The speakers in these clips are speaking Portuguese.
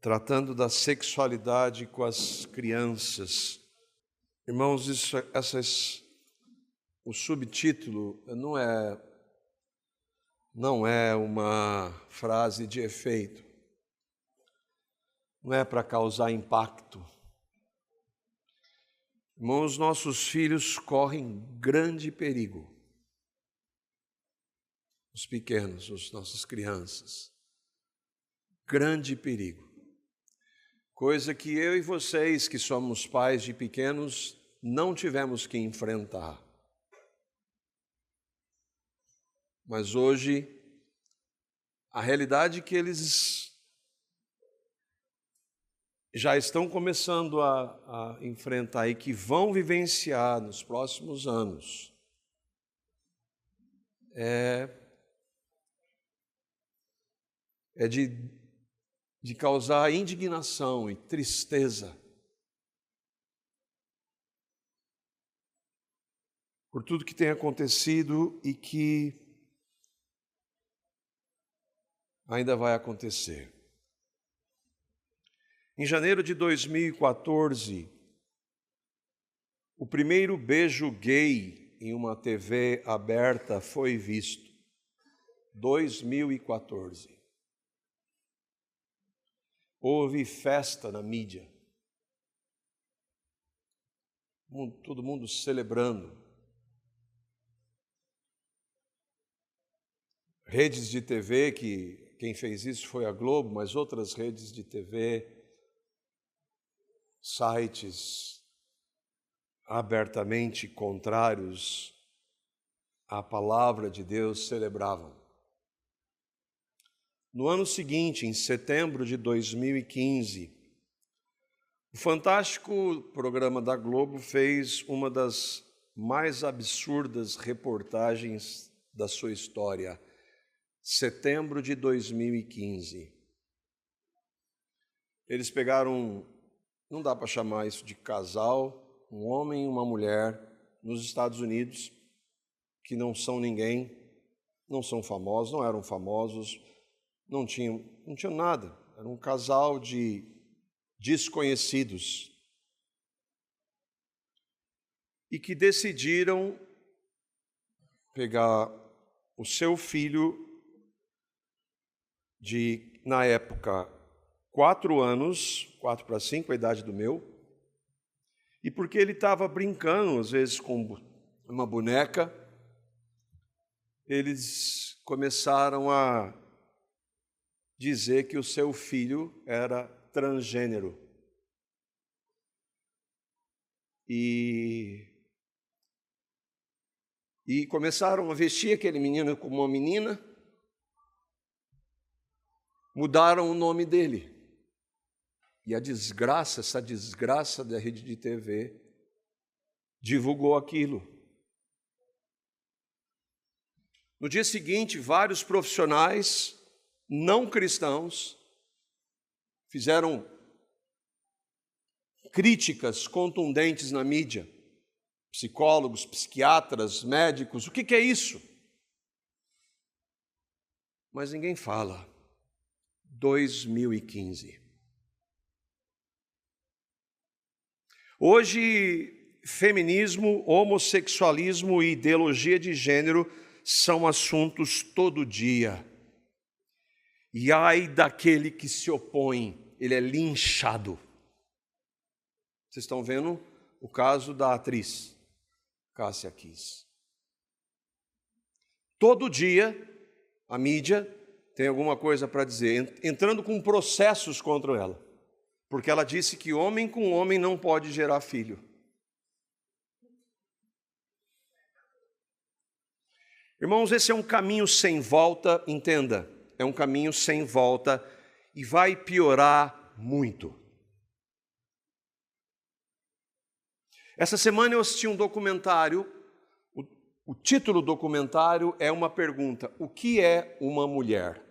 tratando da sexualidade com as crianças. Irmãos, o subtítulo não é uma frase de efeito, não é para causar impacto. Irmãos, nossos filhos correm grande perigo. Os pequenos, as nossas crianças. Grande perigo. Coisa que eu e vocês, que somos pais de pequenos, não tivemos que enfrentar. Mas hoje, a realidade que eles já estão começando a enfrentar e que vão vivenciar nos próximos anos é de causar indignação e tristeza por tudo que tem acontecido e que ainda vai acontecer. Em janeiro de 2014, o primeiro beijo gay em uma TV aberta foi visto. 2014. Houve festa na mídia. Todo mundo celebrando. Redes de TV, que quem fez isso foi a Globo, mas outras redes de TV, sites abertamente contrários à palavra de Deus celebravam. No ano seguinte, em setembro de 2015, o fantástico programa da Globo fez uma das mais absurdas reportagens da sua história. Setembro de 2015. Eles pegaram, não dá para chamar isso de casal, um homem e uma mulher nos Estados Unidos, que não são ninguém, não são famosos, não eram famosos, não tinham nada, era um casal de desconhecidos e que decidiram pegar o seu filho de, na época, 4 anos, 4 para 5, a idade do meu, e porque ele estava brincando, às vezes, com uma boneca, eles começaram a dizer que o seu filho era transgênero. E começaram a vestir aquele menino como uma menina, mudaram o nome dele. E essa desgraça da rede de TV divulgou aquilo. No dia seguinte, vários profissionais não cristãos fizeram críticas contundentes na mídia. Psicólogos, psiquiatras, médicos, o que é isso? Mas ninguém fala. 2015. Hoje, feminismo, homossexualismo e ideologia de gênero são assuntos todo dia. E ai daquele que se opõe, ele é linchado. Vocês estão vendo o caso da atriz Cássia Kiss. Todo dia, a mídia tem alguma coisa para dizer, entrando com processos contra ela, porque ela disse que homem com homem não pode gerar filho. Irmãos, esse é um caminho sem volta, entenda, é um caminho sem volta e vai piorar muito. Essa semana eu assisti um documentário, o título do documentário é uma pergunta: o que é uma mulher?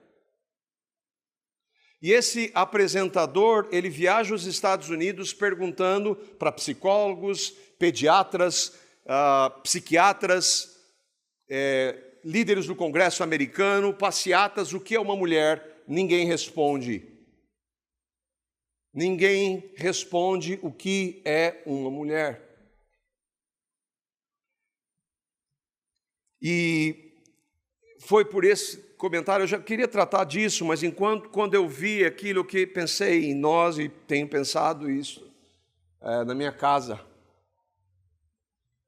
E esse apresentador, ele viaja aos Estados Unidos perguntando para psicólogos, pediatras, psiquiatras, líderes do Congresso americano, passeatas, o que é uma mulher? Ninguém responde. ninguém responde o que é uma mulher. E foi por esse comentário, eu já queria tratar disso, mas quando eu vi aquilo, que pensei em nós, e tenho pensado isso na minha casa.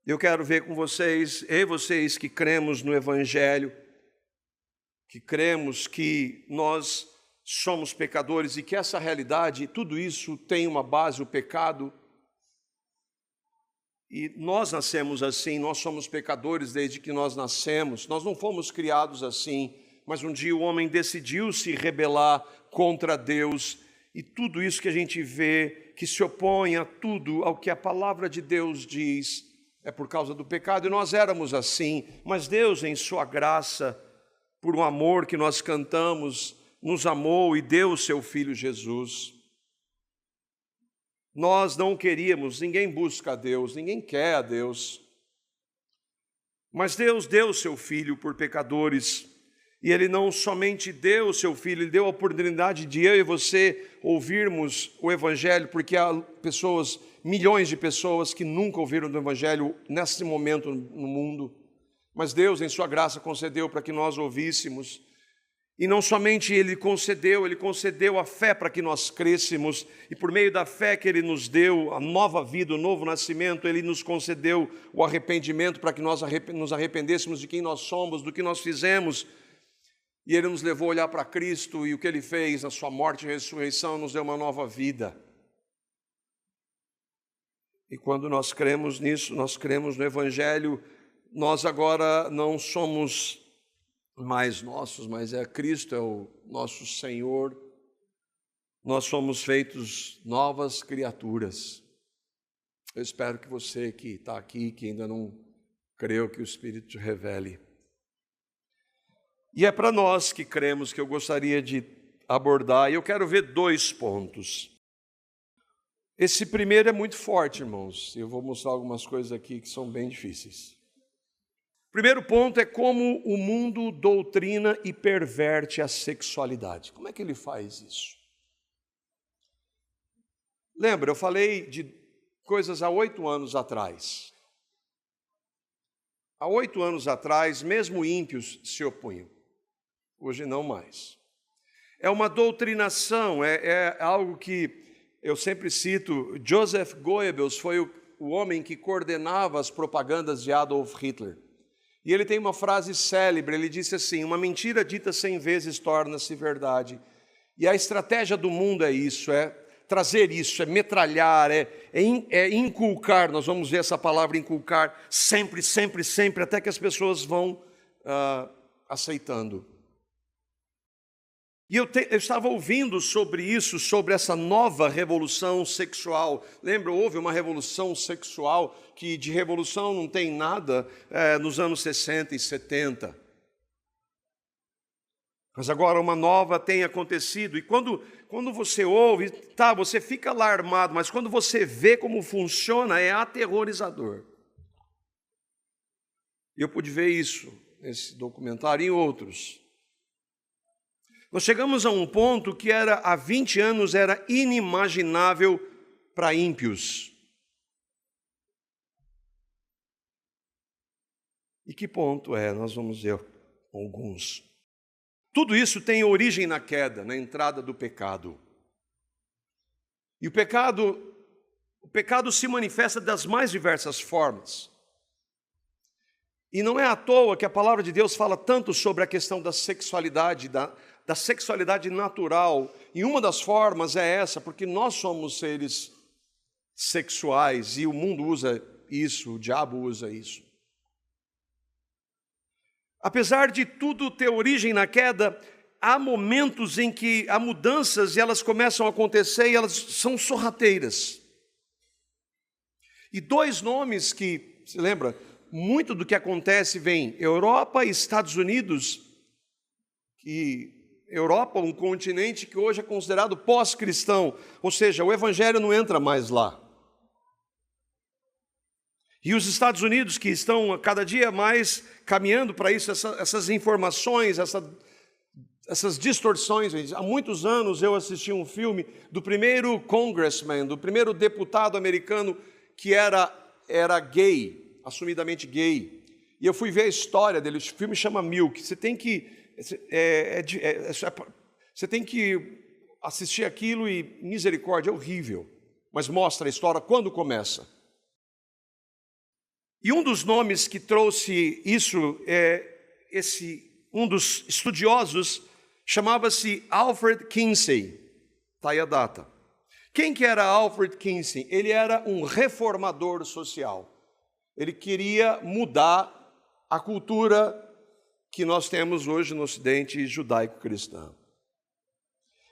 Eu quero ver com vocês, vocês que cremos no Evangelho, que cremos que nós somos pecadores e que essa realidade, tudo isso tem uma base, o pecado. E nós nascemos assim, nós somos pecadores desde que nós nascemos. Nós não fomos criados assim, mas um dia o homem decidiu se rebelar contra Deus. E tudo isso que a gente vê, que se opõe a tudo, ao que a palavra de Deus diz, é por causa do pecado. E nós éramos assim, mas Deus, em sua graça, por um amor que nós cantamos, nos amou e deu o seu Filho Jesus. Nós não queríamos, ninguém busca a Deus, ninguém quer a Deus. Mas Deus deu o seu Filho por pecadores. E Ele não somente deu o seu Filho, Ele deu a oportunidade de eu e você ouvirmos o Evangelho, porque há pessoas, milhões de pessoas que nunca ouviram do Evangelho nesse momento no mundo. Mas Deus, em sua graça, concedeu para que nós ouvíssemos. E não somente Ele concedeu a fé para que nós crêssemos, e por meio da fé que Ele nos deu, a nova vida, o novo nascimento, Ele nos concedeu o arrependimento para que nós nos arrependêssemos de quem nós somos, do que nós fizemos, e Ele nos levou a olhar para Cristo, e o que Ele fez na sua morte e ressurreição nos deu uma nova vida. E quando nós cremos nisso, nós cremos no Evangelho, nós agora não somos mais nossos, mas é Cristo, é o nosso Senhor. Nós somos feitos novas criaturas. Eu espero que você que está aqui, que ainda não creu, que o Espírito te revele. E é para nós que cremos que eu gostaria de abordar, e eu quero ver 2 pontos. Esse primeiro é muito forte, irmãos. Eu vou mostrar algumas coisas aqui que são bem difíceis. Primeiro ponto é como o mundo doutrina e perverte a sexualidade. Como é que ele faz isso? Lembra, eu falei de coisas há 8 anos atrás. Há 8 anos atrás, mesmo ímpios se opunham. Hoje não mais. É uma doutrinação, é algo que eu sempre cito. Joseph Goebbels foi o homem que coordenava as propagandas de Adolf Hitler. E ele tem uma frase célebre, ele disse assim: uma mentira dita 100 vezes torna-se verdade. E a estratégia do mundo é isso, é trazer isso, é metralhar, é inculcar, nós vamos ver essa palavra inculcar, sempre, sempre, sempre, até que as pessoas vão aceitando. E eu estava ouvindo sobre isso, sobre essa nova revolução sexual. Lembra, houve uma revolução sexual que de revolução não tem nada nos anos 60 e 70. Mas agora uma nova tem acontecido. E quando você ouve, você fica alarmado, mas quando você vê como funciona, é aterrorizador. E eu pude ver isso nesse documentário e em outros. Nós chegamos a um ponto que há 20 anos era inimaginável para ímpios. E que ponto é? Nós vamos ver alguns. Tudo isso tem origem na queda, na entrada do pecado. E o pecado se manifesta das mais diversas formas. E não é à toa que a palavra de Deus fala tanto sobre a questão da sexualidade, da sexualidade natural. E uma das formas é essa, porque nós somos seres sexuais e o mundo usa isso, o diabo usa isso. Apesar de tudo ter origem na queda, há momentos em que há mudanças e elas começam a acontecer e elas são sorrateiras. E 2 nomes que, se lembra, muito do que acontece vem Europa e Estados Unidos, que Europa, um continente que hoje é considerado pós-cristão, ou seja, o evangelho não entra mais lá. E os Estados Unidos, que estão cada dia mais caminhando para isso, essas informações, essas distorções. Há muitos anos eu assisti um filme do primeiro congressman, do primeiro deputado americano que era gay, assumidamente gay. E eu fui ver a história dele, o filme chama Milk. Você tem que assistir aquilo e, misericórdia, é horrível. Mas mostra a história quando começa. E um dos nomes que trouxe isso, um dos estudiosos, chamava-se Alfred Kinsey. Está aí a data. Quem que era Alfred Kinsey? Ele era um reformador social. Ele queria mudar a cultura que nós temos hoje no Ocidente judaico-cristão.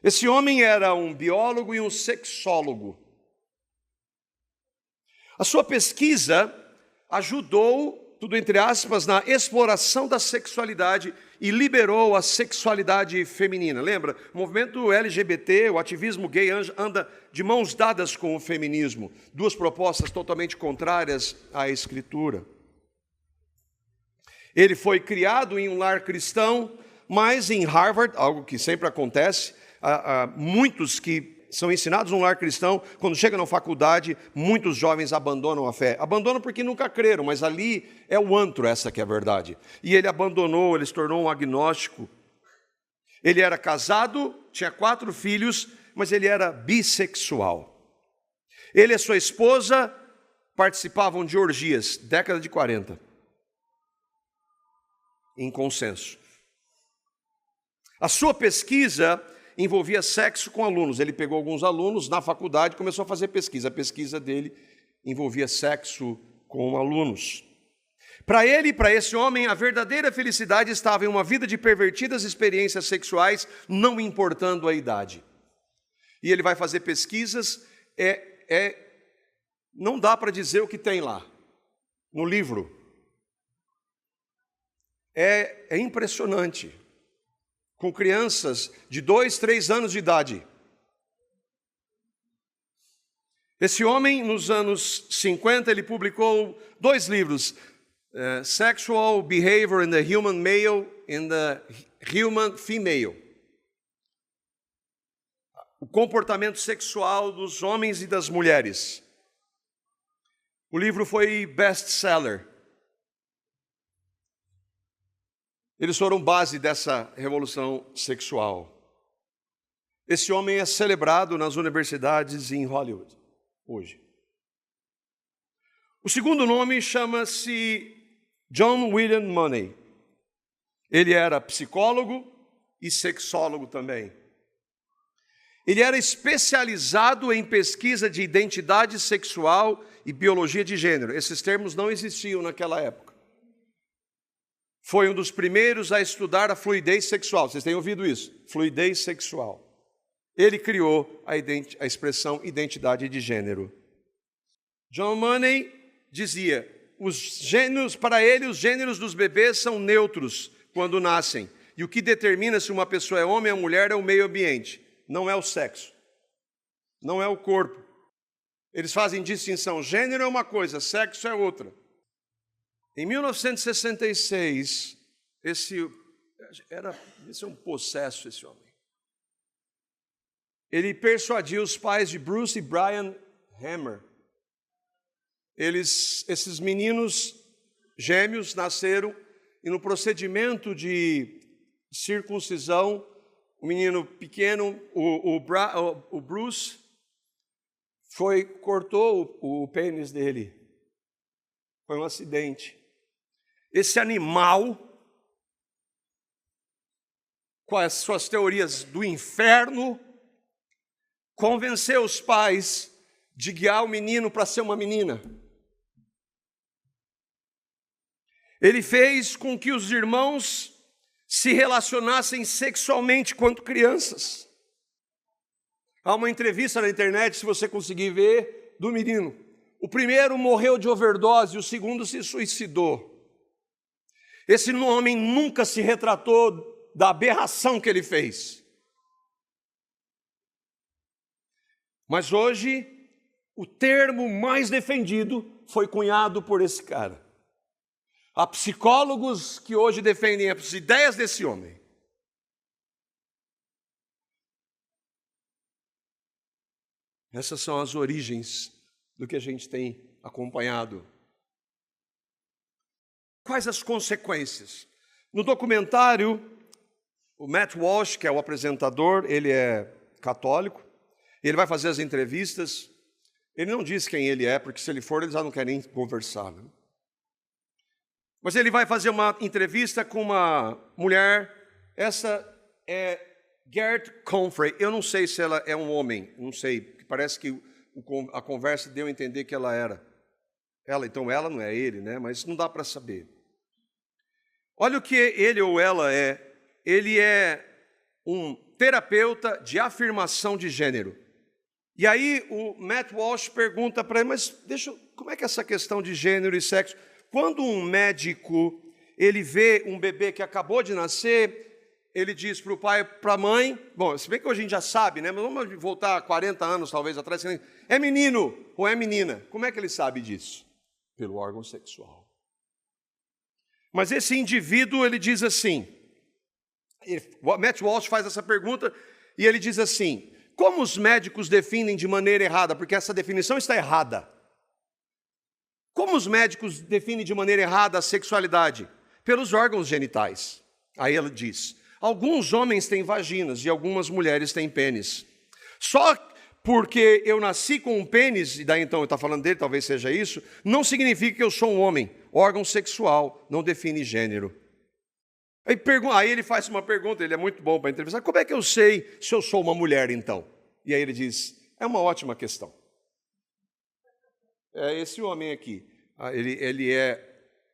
Esse homem era um biólogo e um sexólogo. A sua pesquisa ajudou, tudo entre aspas, na exploração da sexualidade e liberou a sexualidade feminina. Lembra? O movimento LGBT, o ativismo gay anda de mãos dadas com o feminismo. Duas propostas totalmente contrárias à Escritura. Ele foi criado em um lar cristão, mas em Harvard, algo que sempre acontece, muitos que são ensinados num lar cristão, quando chegam na faculdade, muitos jovens abandonam a fé. Abandonam porque nunca creram, mas ali é o antro, essa que é a verdade. E ele abandonou, ele se tornou um agnóstico. Ele era casado, tinha 4 filhos, mas ele era bissexual. Ele e sua esposa participavam de orgias, década de 40. Em consenso. A sua pesquisa envolvia sexo com alunos. Ele pegou alguns alunos na faculdade e começou a fazer pesquisa. A pesquisa dele envolvia sexo com alunos. Para ele e para esse homem, a verdadeira felicidade estava em uma vida de pervertidas experiências sexuais, não importando a idade. E ele vai fazer pesquisas, não dá para dizer o que tem lá, no livro. É impressionante. Com crianças de 2, 3 anos de idade. Esse homem, nos anos 50, ele publicou 2 livros, Sexual Behavior in the Human Male and the Human Female. O comportamento sexual dos homens e das mulheres. O livro foi best-seller. Eles foram base dessa revolução sexual. Esse homem é celebrado nas universidades em Hollywood, hoje. O segundo nome chama-se John William Money. Ele era psicólogo e sexólogo também. Ele era especializado em pesquisa de identidade sexual e biologia de gênero. Esses termos não existiam naquela época. Foi um dos primeiros a estudar a fluidez sexual. Vocês têm ouvido isso? Fluidez sexual. Ele criou a expressão identidade de gênero. John Money dizia, para ele, os gêneros dos bebês são neutros quando nascem. E o que determina se uma pessoa é homem ou mulher é o meio ambiente. Não é o sexo. Não é o corpo. Eles fazem distinção. Gênero é uma coisa, sexo é outra. Em 1966, esse é um possesso, esse homem. Ele persuadiu os pais de Bruce e Brian Hammer. Esses meninos gêmeos nasceram e no procedimento de circuncisão, o menino pequeno, o Bruce, cortou o pênis dele. Foi um acidente. Esse animal, com as suas teorias do inferno, convenceu os pais de guiar o menino para ser uma menina. Ele fez com que os irmãos se relacionassem sexualmente quando crianças. Há uma entrevista na internet, se você conseguir ver, do menino. O primeiro morreu de overdose, o segundo se suicidou. Esse homem nunca se retratou da aberração que ele fez. Mas hoje, o termo mais defendido foi cunhado por esse cara. Há psicólogos que hoje defendem as ideias desse homem. Essas são as origens do que a gente tem acompanhado. Quais as consequências? No documentário, o Matt Walsh, que é o apresentador, ele é católico, ele vai fazer as entrevistas, ele não diz quem ele é, porque se ele for, eles já não querem conversar, né? Mas ele vai fazer uma entrevista com uma mulher, essa é Gert Comfrey. Eu não sei se ela é um homem, não sei, parece que a conversa deu a entender que ela era. Então ela não é ele, né? Mas não dá para saber. Olha o que ele ou ela é. Ele é um terapeuta de afirmação de gênero. E aí o Matt Walsh pergunta para ele, mas como é que é essa questão de gênero e sexo? Quando um médico, ele vê um bebê que acabou de nascer, ele diz para o pai, para a mãe, bom, se bem que hoje a gente já sabe, né? Mas vamos voltar 40 anos talvez atrás, é menino ou é menina. Como é que ele sabe disso? Pelo órgão sexual. Mas esse indivíduo, ele diz assim, o Matt Walsh faz essa pergunta e ele diz assim, como os médicos definem de maneira errada? Porque essa definição está errada. Como os médicos definem de maneira errada a sexualidade? Pelos órgãos genitais. Aí ela diz, alguns homens têm vaginas e algumas mulheres têm pênis. Só porque eu nasci com um pênis, e daí então eu estou falando dele, talvez seja isso, não significa que eu sou um homem. Órgão sexual não define gênero. Aí ele faz uma pergunta, ele é muito bom para entrevistar, como é que eu sei se eu sou uma mulher então? E aí ele diz, é uma ótima questão. É esse homem aqui, ele é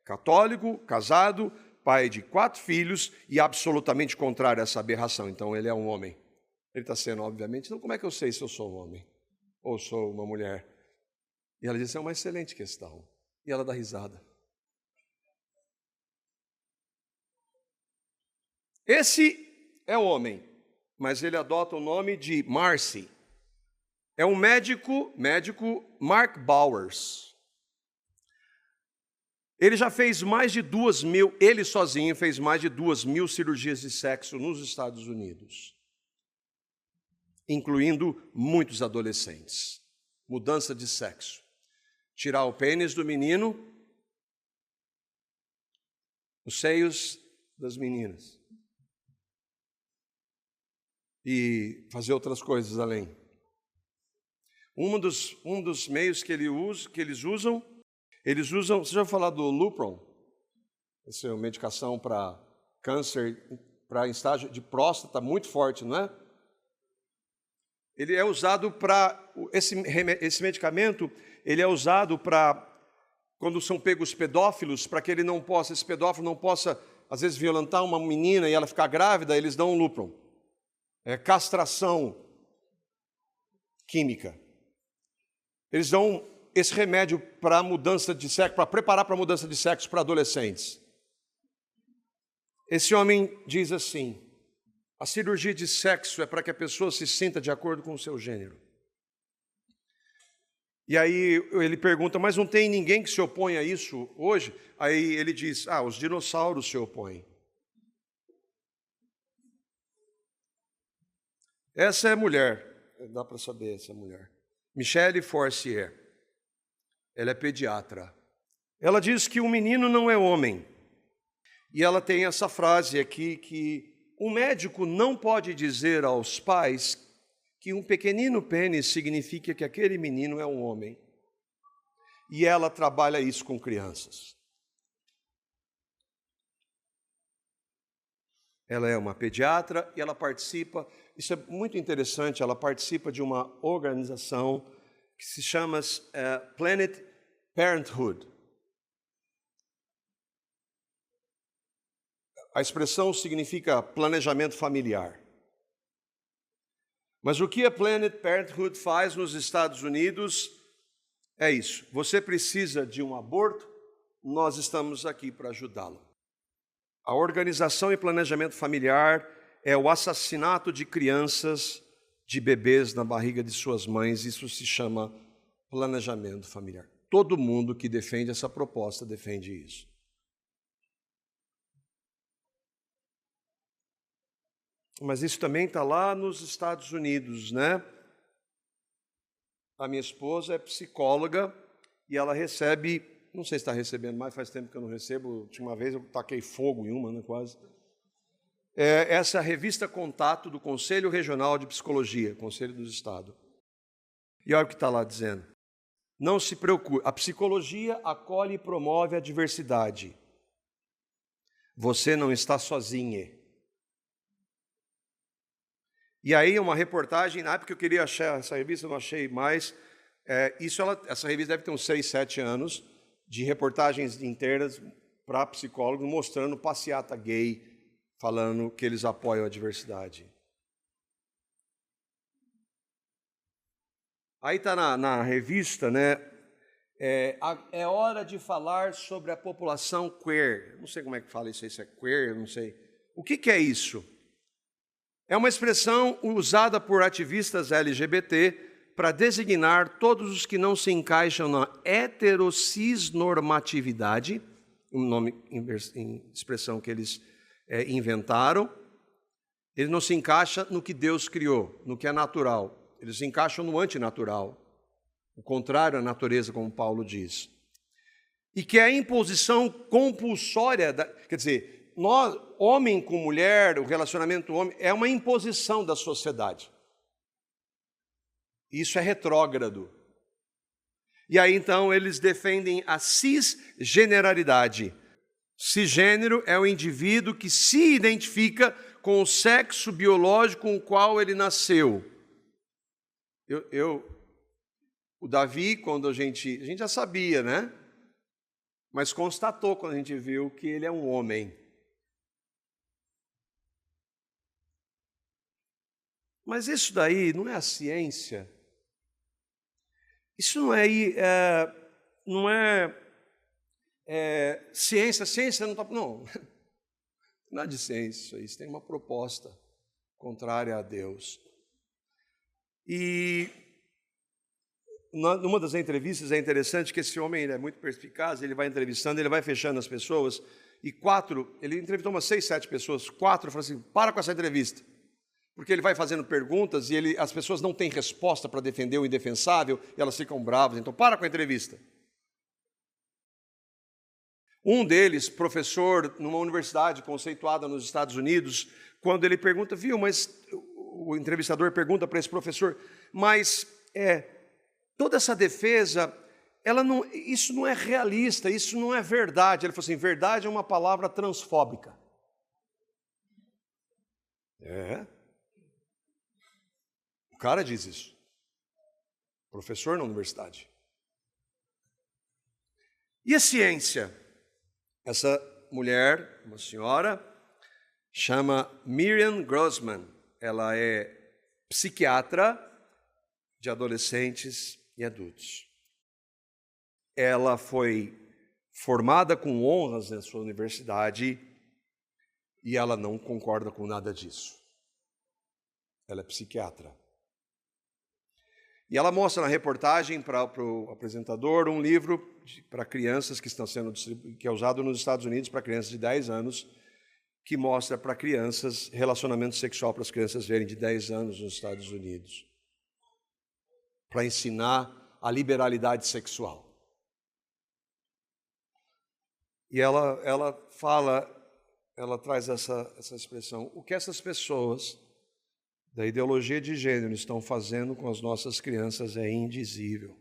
católico, casado, pai de 4 filhos e absolutamente contrário a essa aberração, então ele é um homem. Ele está sendo, obviamente, então como é que eu sei se eu sou um homem ou sou uma mulher? E ela diz, é uma excelente questão. E ela dá risada. Esse é o homem, mas ele adota o nome de Marcy. É um médico Mark Bowers. Ele já fez mais de 2.000, ele sozinho fez mais de 2.000 cirurgias de sexo nos Estados Unidos, incluindo muitos adolescentes. Mudança de sexo. Tirar o pênis do menino, os seios das meninas. E fazer outras coisas além. Um dos meios que eles usam, você já falou do Lupron? Essa é uma medicação para câncer, para estágio de próstata, muito forte, não é? Ele é usado para, esse medicamento, ele é usado para, quando são pegos pedófilos, para que esse pedófilo não possa, às vezes, violentar uma menina e ela ficar grávida, eles dão um Lupron. É castração química. Eles dão esse remédio para mudança de sexo, para preparar para a mudança de sexo para adolescentes. Esse homem diz assim, a cirurgia de sexo é para que a pessoa se sinta de acordo com o seu gênero. E aí ele pergunta, mas não tem ninguém que se opõe a isso hoje? Aí ele diz, os dinossauros se opõem. Essa é mulher, dá para saber essa mulher. Michelle Forcier. Ela é pediatra. Ela diz que o menino não é homem. E ela tem essa frase aqui que um médico não pode dizer aos pais que um pequenino pênis significa que aquele menino é um homem. E ela trabalha isso com crianças. Ela é uma pediatra e ela participa, isso é muito interessante, ela participa de uma organização que se chama Planned Parenthood. A expressão significa planejamento familiar. Mas o que a Planned Parenthood faz nos Estados Unidos é isso. Você precisa de um aborto? Nós estamos aqui para ajudá-lo. A organização e planejamento familiar é o assassinato de crianças, de bebês na barriga de suas mães. Isso se chama planejamento familiar. Todo mundo que defende essa proposta defende isso. Mas isso também está lá nos Estados Unidos, né? a minha esposa é psicóloga e ela recebe, não sei se está recebendo mais, faz tempo que eu não recebo, a última vez eu taquei fogo em uma, né, quase. Essa revista Contato do Conselho Regional de Psicologia, Conselho dos Estados. E olha o que está lá dizendo. Não se preocupe, a psicologia acolhe e promove a diversidade. Você não está sozinha. E aí uma reportagem, na época eu queria achar essa revista, eu não achei mais. Essa revista deve ter uns 6, 7 anos, de reportagens inteiras para psicólogos, mostrando passeata gay, falando que eles apoiam a diversidade. Aí está na revista, né? É hora de falar sobre a população queer. Não sei como é que fala isso aí, se é queer, não sei. O que é isso? É uma expressão usada por ativistas LGBT para designar todos os que não se encaixam na heterocisnormatividade, um nome em expressão que eles inventaram. Ele não se encaixa no que Deus criou, no que é natural. Eles se encaixam no antinatural, o contrário à natureza, como Paulo diz. E que é a imposição compulsória, quer dizer, nós, homem com mulher, o relacionamento homem, é uma imposição da sociedade. Isso é retrógrado. E aí, então, eles defendem a cisgeneralidade. Cisgênero é o indivíduo que se identifica com o sexo biológico com o qual ele nasceu. O Davi, quando a gente já sabia, né? Mas constatou quando a gente viu que ele é um homem. Mas isso daí não é a ciência. Isso não é ciência. Ciência não está... Não, nada de ciência. Isso tem uma proposta contrária a Deus. E numa das entrevistas é interessante que esse homem é muito perspicaz, ele vai entrevistando, ele vai fechando as pessoas, e ele entrevistou umas 6, 7 pessoas, 4 falam assim, para com essa entrevista. Porque ele vai fazendo perguntas e as pessoas não têm resposta para defender o indefensável, e elas ficam bravas, então para com a entrevista. Um deles, professor numa universidade conceituada nos Estados Unidos, quando ele pergunta, mas o entrevistador pergunta para esse professor, mas toda essa defesa, isso não é realista, isso não é verdade. Ele falou assim, verdade é uma palavra transfóbica. O cara diz isso. Professor na universidade. E a ciência? Essa mulher, uma senhora, chama Miriam Grossman. Ela é psiquiatra de adolescentes e adultos. Ela foi formada com honras na sua universidade e ela não concorda com nada disso. Ela é psiquiatra. E ela mostra na reportagem para o apresentador um livro para crianças que é usado nos Estados Unidos para crianças de 10 anos, que mostra para crianças relacionamento sexual para as crianças verem de 10 anos nos Estados Unidos, para ensinar a liberalidade sexual. E ela traz essa expressão, o que essas pessoas da ideologia de gênero estão fazendo com as nossas crianças é indizível.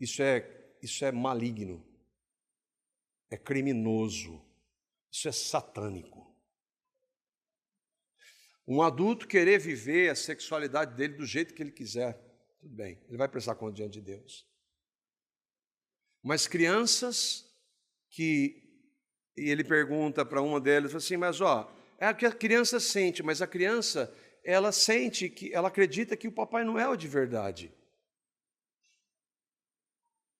Isso é maligno, é criminoso, isso é satânico. Um adulto querer viver a sexualidade dele do jeito que ele quiser, tudo bem, ele vai prestar conta diante de Deus. Mas crianças e ele pergunta para uma delas, assim, mas é o que a criança sente, mas a criança, ela acredita que o Papai Noel é de verdade.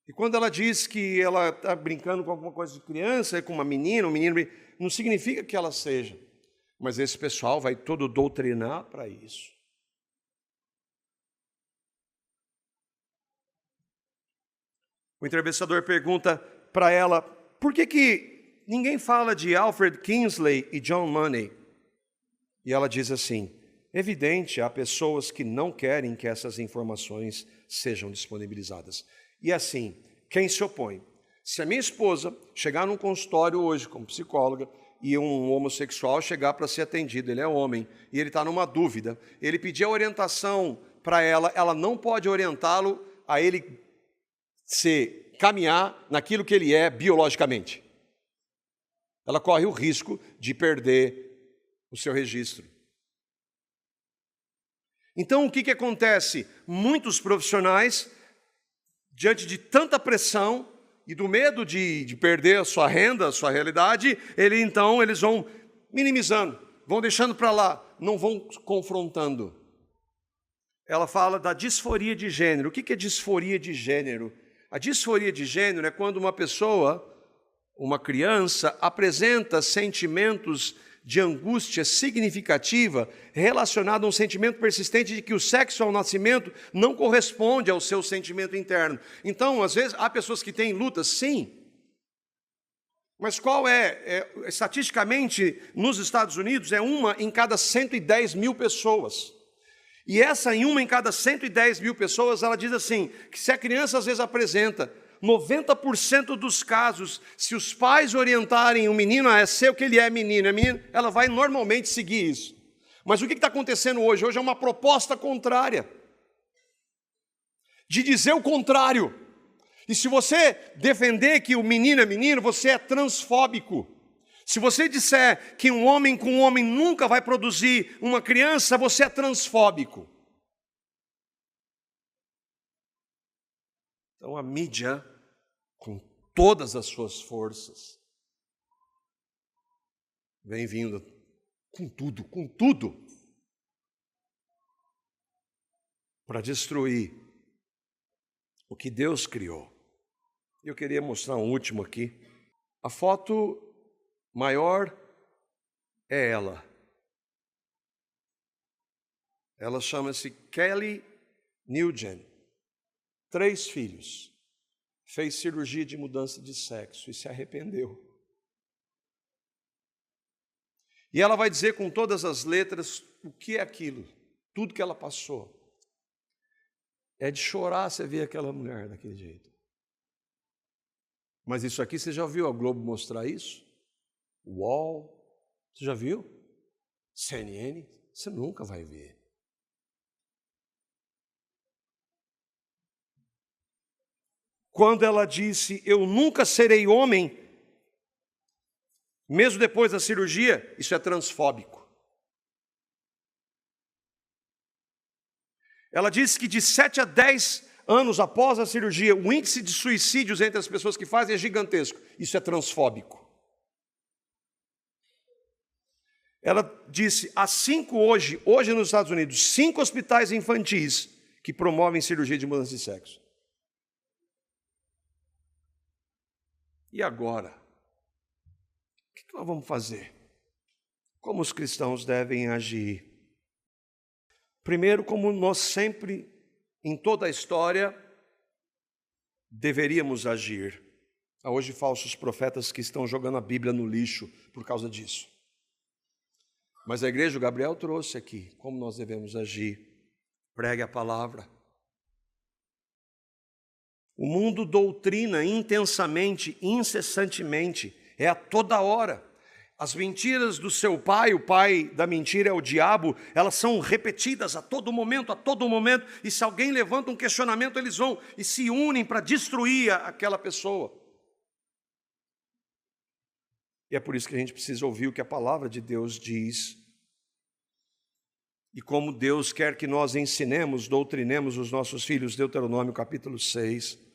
E quando ela diz que ela está brincando com alguma coisa de criança, com uma menina, um menino, não significa que ela seja. Mas esse pessoal vai todo doutrinar para isso. O entrevistador pergunta para ela, por que ninguém fala de Alfred Kingsley e John Money? E ela diz assim, Evidente, há pessoas que não querem que essas informações sejam disponibilizadas. E assim, quem se opõe? Se a minha esposa chegar num consultório hoje como psicóloga e um homossexual chegar para ser atendido, ele é homem, e ele está numa dúvida, ele pedir a orientação para ela não pode orientá-lo a ele caminhar naquilo que ele é biologicamente. Ela corre o risco de perder o seu registro. Então, o que acontece? Muitos profissionais, diante de tanta pressão e do medo de perder a sua renda, a sua realidade, eles vão minimizando, vão deixando para lá, não vão confrontando. Ela fala da disforia de gênero. O que é disforia de gênero? A disforia de gênero é quando uma pessoa, uma criança, apresenta sentimentos de angústia significativa relacionada a um sentimento persistente de que o sexo ao nascimento não corresponde ao seu sentimento interno. Então, às vezes, há pessoas que têm lutas, sim. Mas qual estatisticamente, nos Estados Unidos, é uma em cada 110 mil pessoas. E essa em uma em cada 110 mil pessoas, ela diz assim, que se a criança às vezes apresenta 90% dos casos, se os pais orientarem o menino a ser o que ele é menino, ela vai normalmente seguir isso. Mas o que está acontecendo hoje? Hoje é uma proposta contrária, de dizer o contrário. E se você defender que o menino é menino, você é transfóbico. Se você disser que um homem com um homem nunca vai produzir uma criança, você é transfóbico. Então a mídia, com todas as suas forças, vem vindo com tudo, para destruir o que Deus criou. Eu queria mostrar um último aqui. A foto maior é ela. Ela chama-se Kelly Nugent. 3 filhos. Fez cirurgia de mudança de sexo e se arrependeu. E ela vai dizer com todas as letras o que é aquilo, tudo que ela passou. É de chorar você ver aquela mulher daquele jeito. Mas isso aqui, você já viu a Globo mostrar isso? UOL, você já viu? CNN, você nunca vai ver. Quando ela disse, eu nunca serei homem, mesmo depois da cirurgia, isso é transfóbico. Ela disse que de 7 a 10 anos após a cirurgia, o índice de suicídios entre as pessoas que fazem é gigantesco. Isso é transfóbico. Ela disse, há 5 hoje nos Estados Unidos, 5 hospitais infantis que promovem cirurgia de mudança de sexo. E agora? O que nós vamos fazer? Como os cristãos devem agir? Primeiro, como nós sempre, em toda a história, deveríamos agir. Há hoje falsos profetas que estão jogando a Bíblia no lixo por causa disso. Mas a igreja, o Gabriel trouxe aqui, como nós devemos agir. Pregue a palavra. O mundo doutrina intensamente, incessantemente, é a toda hora. As mentiras do seu pai, o pai da mentira é o diabo, elas são repetidas a todo momento, e se alguém levanta um questionamento, eles vão e se unem para destruir aquela pessoa. E é por isso que a gente precisa ouvir o que a palavra de Deus diz. E como Deus quer que nós ensinemos, doutrinemos os nossos filhos, Deuteronômio capítulo 6,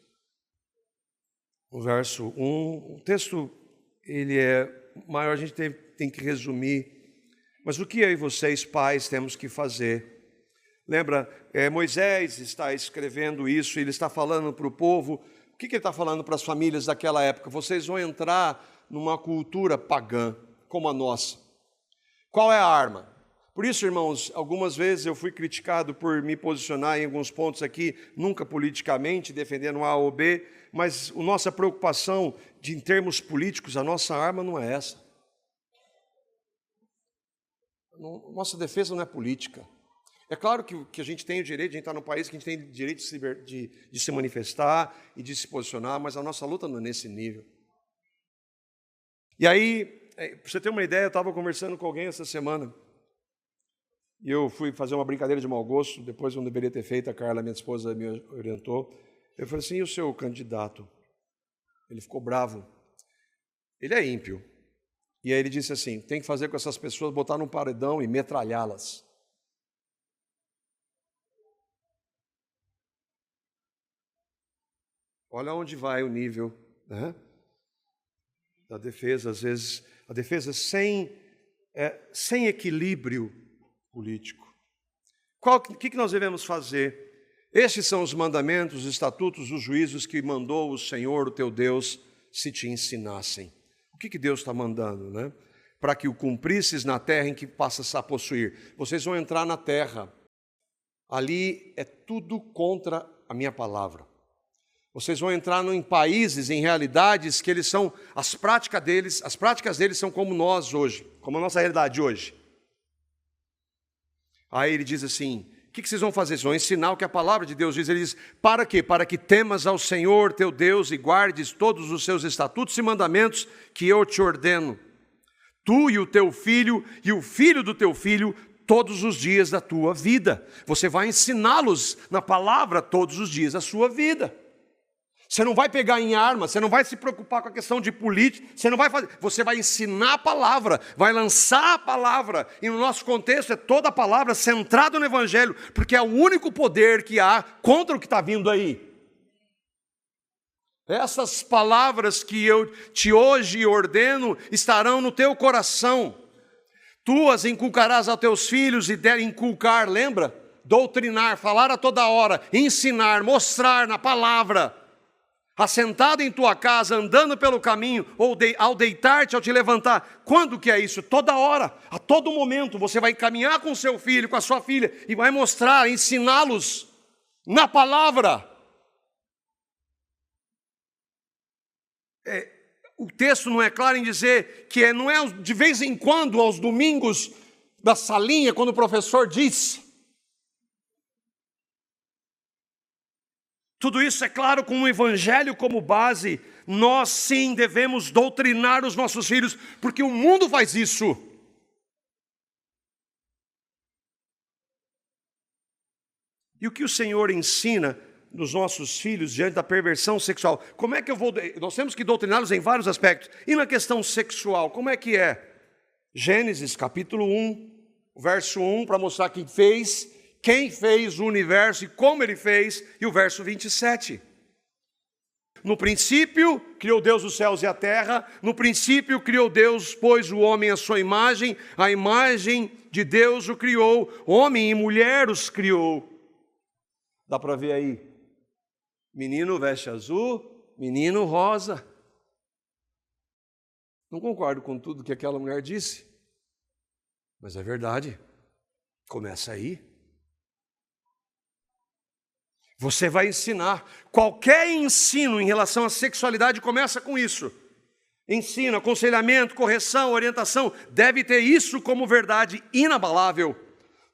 o verso 1, o texto ele é maior, a gente tem que resumir, mas o que eu e vocês, pais, temos que fazer? Lembra, Moisés está escrevendo isso, ele está falando para o povo, o que ele está falando para as famílias daquela época? Vocês vão entrar numa cultura pagã, como a nossa. Qual é a arma? Por isso, irmãos, algumas vezes eu fui criticado por me posicionar em alguns pontos aqui, nunca politicamente, defendendo A ou B, mas a nossa preocupação em termos políticos, a nossa arma não é essa. nossa defesa não é política. É claro que a gente tem o direito, a gente está num país que a gente tem o direito de se manifestar e de se posicionar, mas a nossa luta não é nesse nível. E aí, para você ter uma ideia, eu estava conversando com alguém essa semana, e eu fui fazer uma brincadeira de mau gosto, depois não deveria ter feito, a Carla, minha esposa, me orientou. Eu falei assim, e o seu candidato? Ele ficou bravo. Ele é ímpio. E aí ele disse assim, tem que fazer com essas pessoas, botar num paredão e metralhá-las. Olha onde vai o nível, né, da defesa, às vezes, a defesa sem equilíbrio político. O que nós devemos fazer? Estes são os mandamentos, os estatutos, os juízos que mandou o Senhor, o teu Deus, se te ensinassem. O que Deus está mandando, né? Para que o cumprisses na terra em que passas a possuir. Vocês vão entrar na terra. Ali é tudo contra a minha palavra. Vocês vão entrar em países, em realidades que eles são, as práticas deles são como nós hoje, como a nossa realidade hoje. Aí ele diz assim, o que vocês vão fazer? Vocês vão ensinar o que a palavra de Deus diz. Ele diz, para quê? Para que temas ao Senhor teu Deus e guardes todos os seus estatutos e mandamentos que eu te ordeno. Tu e o teu filho e o filho do teu filho todos os dias da tua vida. Você vai ensiná-los na palavra todos os dias da sua vida. Você não vai pegar em arma, você não vai se preocupar com a questão de política, você vai ensinar a palavra, vai lançar a palavra, e no nosso contexto é toda a palavra centrada no Evangelho, porque é o único poder que há contra o que está vindo aí. Essas palavras que eu te hoje ordeno estarão no teu coração, tu as inculcarás aos teus filhos, e inculcar, lembra? Doutrinar, falar a toda hora, ensinar, mostrar na palavra, assentado em tua casa, andando pelo caminho, ou ao deitar-te, ao te levantar. Quando que é isso? Toda hora, a todo momento, você vai caminhar com seu filho, com a sua filha, e vai mostrar, ensiná-los na palavra. O texto não é claro em dizer que não é de vez em quando, aos domingos da salinha, quando o professor diz. Tudo isso é claro, com o Evangelho como base, nós sim devemos doutrinar os nossos filhos, porque o mundo faz isso. E o que o Senhor ensina nos nossos filhos diante da perversão sexual? Como é que nós temos que doutriná-los em vários aspectos. E na questão sexual, como é que é? Gênesis capítulo 1, verso 1, para mostrar quem fez o universo e como ele fez, e o verso 27. No princípio, criou Deus os céus e a terra, no princípio criou Deus, pôs o homem à sua imagem, a imagem de Deus o criou, homem e mulher os criou. Dá para ver aí? Menino veste azul, menino rosa. Não concordo com tudo que aquela mulher disse, mas é verdade. Começa aí. Você vai ensinar. Qualquer ensino em relação à sexualidade começa com isso. Ensino, aconselhamento, correção, orientação, deve ter isso como verdade inabalável.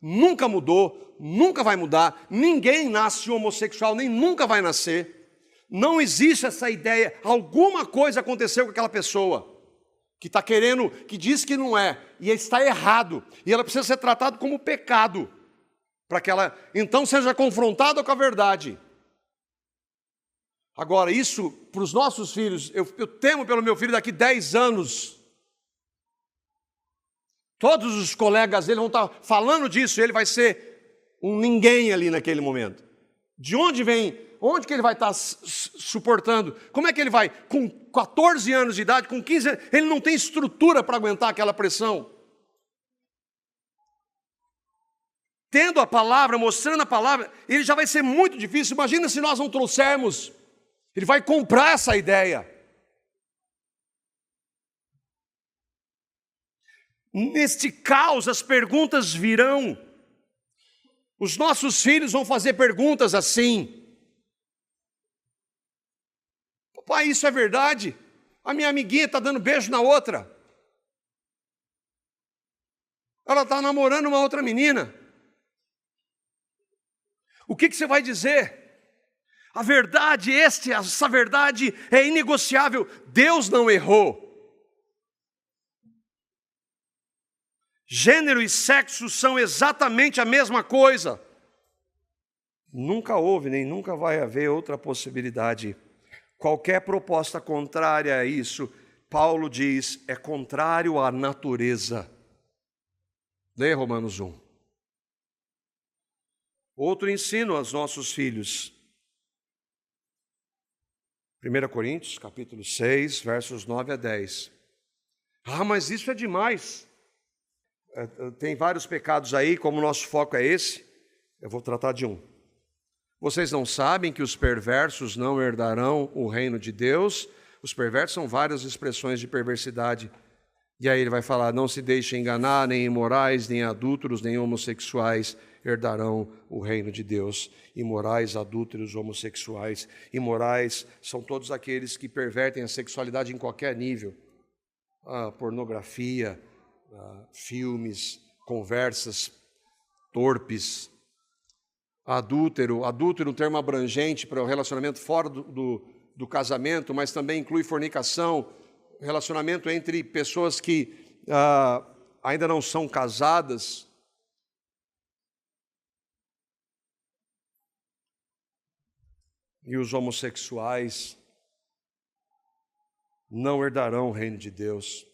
Nunca mudou, nunca vai mudar, ninguém nasce homossexual, nem nunca vai nascer. Não existe essa ideia, alguma coisa aconteceu com aquela pessoa que está querendo, que diz que não é, e está errado, e ela precisa ser tratada como pecado, para que ela então seja confrontada com a verdade. Agora, isso para os nossos filhos, eu temo pelo meu filho daqui 10 anos. Todos os colegas dele vão estar falando disso, e ele vai ser um ninguém ali naquele momento. De onde vem? Onde que ele vai estar suportando? Como é que ele vai? Com 14 anos de idade, com 15 anos, ele não tem estrutura para aguentar aquela pressão. Tendo a palavra, mostrando a palavra, ele já vai ser muito difícil. Imagina se nós não trouxermos. Ele vai comprar essa ideia. Neste caos, as perguntas virão. Os nossos filhos vão fazer perguntas assim. Papai, isso é verdade? A minha amiguinha está dando beijo na outra. Ela está namorando uma outra menina. O que você vai dizer? A verdade, essa verdade é inegociável. Deus não errou. Gênero e sexo são exatamente a mesma coisa. Nunca houve, nem nunca vai haver outra possibilidade. Qualquer proposta contrária a isso, Paulo diz, é contrário à natureza. Leia Romanos 1. Outro ensino aos nossos filhos. 1 Coríntios, capítulo 6, versos 9 a 10. Mas isso é demais. Tem vários pecados aí, como o nosso foco é esse, eu vou tratar de um. Vocês não sabem que os perversos não herdarão o reino de Deus? Os perversos são várias expressões de perversidade. E aí ele vai falar, não se deixem enganar, nem imorais, nem adúlteros, nem homossexuais herdarão o reino de Deus. Imorais, adúlteros, homossexuais. Imorais são todos aqueles que pervertem a sexualidade em qualquer nível. Pornografia, filmes, conversas torpes. Adúltero, um termo abrangente para o relacionamento fora do casamento, mas também inclui fornicação, relacionamento entre pessoas que ainda não são casadas. E os homossexuais não herdarão o reino de Deus.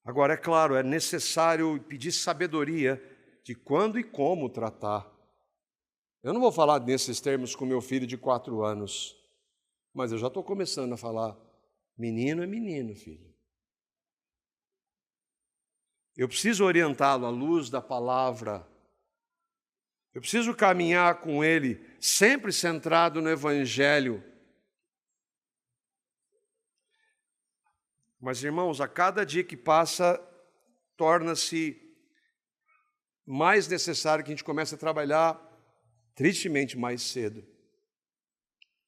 Agora, é claro, é necessário pedir sabedoria de quando e como tratar. Eu não vou falar nesses termos com meu filho de 4 anos, mas eu já estou começando a falar, menino é menino, filho. Eu preciso orientá-lo à luz da palavra. Eu preciso caminhar com ele, sempre centrado no Evangelho. Mas, irmãos, a cada dia que passa, torna-se mais necessário que a gente comece a trabalhar, tristemente, mais cedo.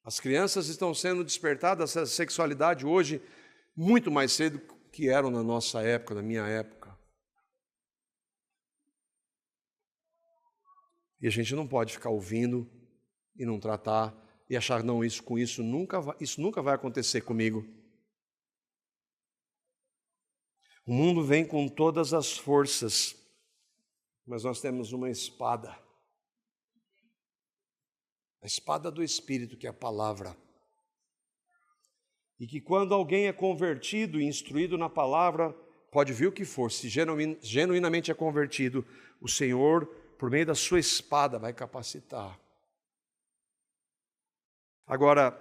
As crianças estão sendo despertadas à sexualidade hoje muito mais cedo que eram na nossa época, na minha época. E a gente não pode ficar ouvindo e não tratar e achar, não, isso nunca vai acontecer comigo. O mundo vem com todas as forças, mas nós temos uma espada. A espada do Espírito, que é a palavra. E que quando alguém é convertido e instruído na palavra, pode vir o que for, se genuinamente é convertido, o Senhor, por meio da sua espada, vai capacitar. Agora,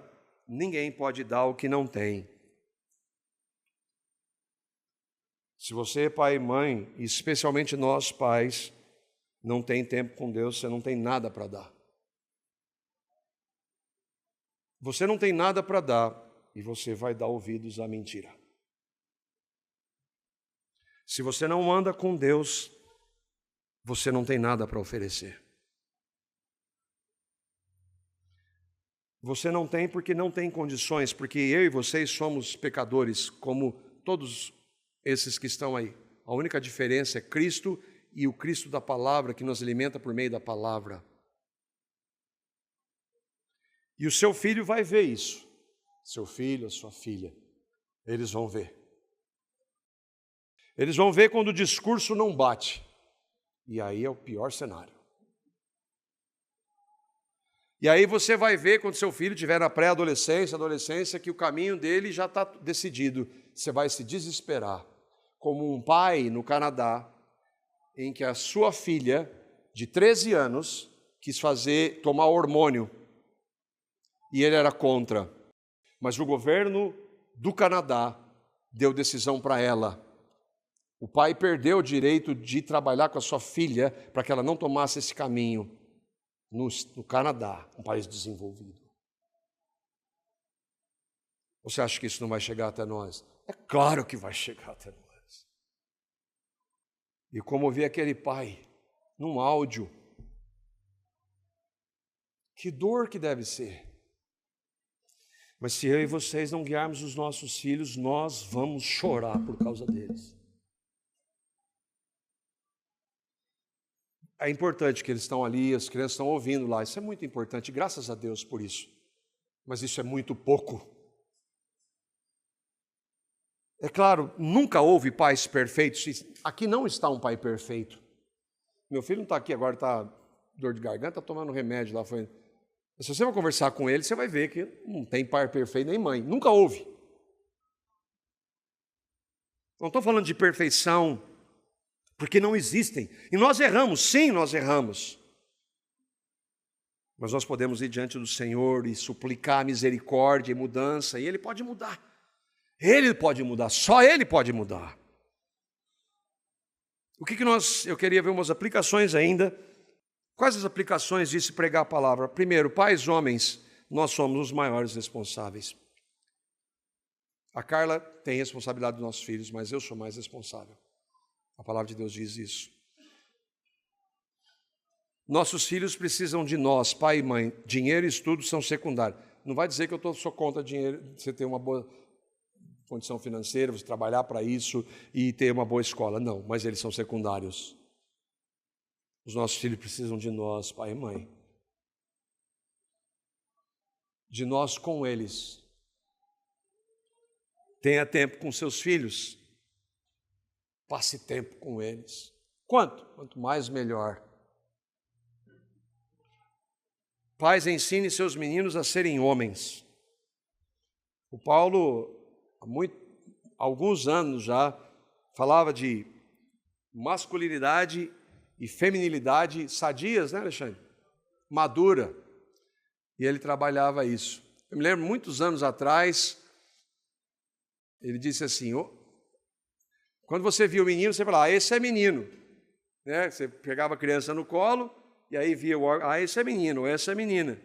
ninguém pode dar o que não tem. Se você é pai e mãe, e especialmente nós pais, não tem tempo com Deus, você não tem nada para dar. Você não tem nada para dar e você vai dar ouvidos à mentira. Se você não anda com Deus, você não tem nada para oferecer. Você não tem porque não tem condições, porque eu e vocês somos pecadores, como todos esses que estão aí. A única diferença é Cristo e o Cristo da palavra que nos alimenta por meio da palavra. E o seu filho vai ver isso. Seu filho, a sua filha, eles vão ver. Eles vão ver quando o discurso não bate. E aí é o pior cenário. E aí você vai ver quando seu filho estiver na pré-adolescência, adolescência, que o caminho dele já está decidido. Você vai se desesperar. Como um pai no Canadá, em que a sua filha, de 13 anos, quis tomar hormônio, e ele era contra. Mas o governo do Canadá deu decisão para ela. O pai perdeu o direito de trabalhar com a sua filha para que ela não tomasse esse caminho no Canadá, um país desenvolvido. Você acha que isso não vai chegar até nós? É claro que vai chegar até nós. E como ouvi aquele pai, num áudio, que dor que deve ser. Mas se eu e vocês não guiarmos os nossos filhos, nós vamos chorar por causa deles. é importante que eles estão ali, as crianças estão ouvindo lá, isso é muito importante, graças a Deus por isso. Mas isso é muito pouco. É claro, nunca houve pais perfeitos. Aqui não está um pai perfeito. Meu filho não está aqui agora, está dor de garganta, está tomando remédio lá. Se você vai conversar com ele, você vai ver que não tem pai perfeito nem mãe. Nunca houve. Não estou falando de perfeição, porque não existem. E nós erramos, sim, nós erramos. Mas nós podemos ir diante do Senhor e suplicar misericórdia e mudança, e Ele pode mudar. Ele pode mudar, só Ele pode mudar. Eu queria ver umas aplicações ainda. Quais as aplicações de se pregar a palavra? Primeiro, pais, homens, nós somos os maiores responsáveis. A Carla tem responsabilidade dos nossos filhos, mas eu sou mais responsável. A palavra de Deus diz isso. Nossos filhos precisam de nós, pai e mãe. Dinheiro e estudo são secundários. Não vai dizer que eu sou contra dinheiro, você ter uma boa condição financeira, você trabalhar para isso e ter uma boa escola. Não, mas eles são secundários. Os nossos filhos precisam de nós, pai e mãe. De nós com eles. Tenha tempo com seus filhos. Passe tempo com eles. Quanto mais, melhor. Pais, ensine seus meninos a serem homens. O Paulo, há alguns anos já, falava de masculinidade e feminilidade sadias, né, Alexandre? Madura. E ele trabalhava isso. Eu me lembro, muitos anos atrás, ele disse assim, quando você via o menino, você falava, esse é menino. Né? Você pegava a criança no colo, e aí via esse é menino, essa é menina.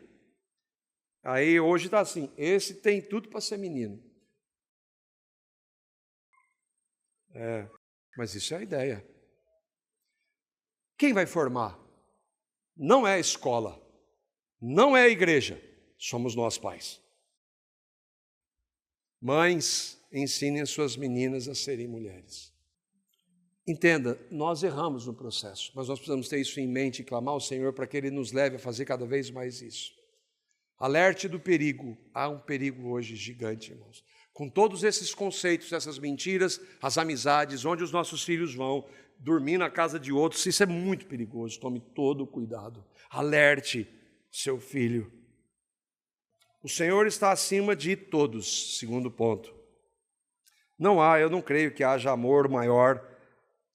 Aí hoje está assim, esse tem tudo para ser menino. Mas isso é a ideia. Quem vai formar? Não é a escola, não é a igreja, somos nós pais. Mães, ensinem as suas meninas a serem mulheres. Entenda, nós erramos no processo, mas nós precisamos ter isso em mente e clamar ao Senhor para que Ele nos leve a fazer cada vez mais isso. Alerte do perigo. Há um perigo hoje gigante, irmãos. Com todos esses conceitos, essas mentiras, as amizades, onde os nossos filhos vão, dormir na casa de outros, isso é muito perigoso. Tome todo o cuidado. Alerte seu filho. O Senhor está acima de todos, segundo ponto. Eu não creio que haja amor maior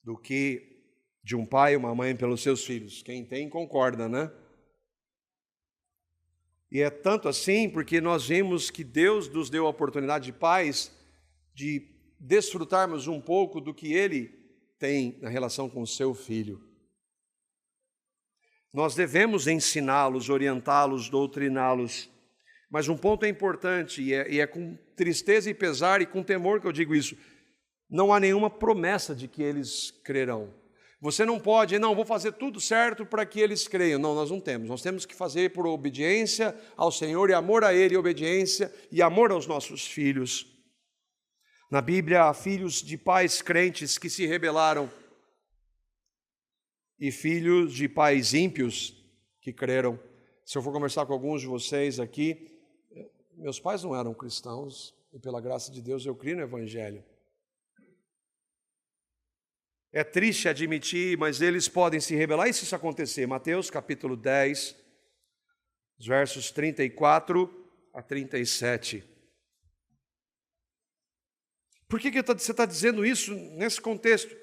do que de um pai e uma mãe pelos seus filhos. Quem tem, concorda, né? E é tanto assim porque nós vimos que Deus nos deu a oportunidade de pais de desfrutarmos um pouco do que Ele tem na relação com o seu filho. Nós devemos ensiná-los, orientá-los, doutriná-los. Mas um ponto é importante, e é com tristeza e pesar e com temor que eu digo isso. Não há nenhuma promessa de que eles crerão. Você não pode, vou fazer tudo certo para que eles creiam. Não, nós não temos. Nós temos que fazer por obediência ao Senhor e amor a Ele, obediência e amor aos nossos filhos. Na Bíblia há filhos de pais crentes que se rebelaram e filhos de pais ímpios que creram. Se eu for conversar com alguns de vocês aqui, meus pais não eram cristãos e pela graça de Deus eu criei no Evangelho. É triste admitir, mas eles podem se rebelar. E se isso acontecer? Mateus capítulo 10, versos 34 a 37. Por que você está dizendo isso nesse contexto?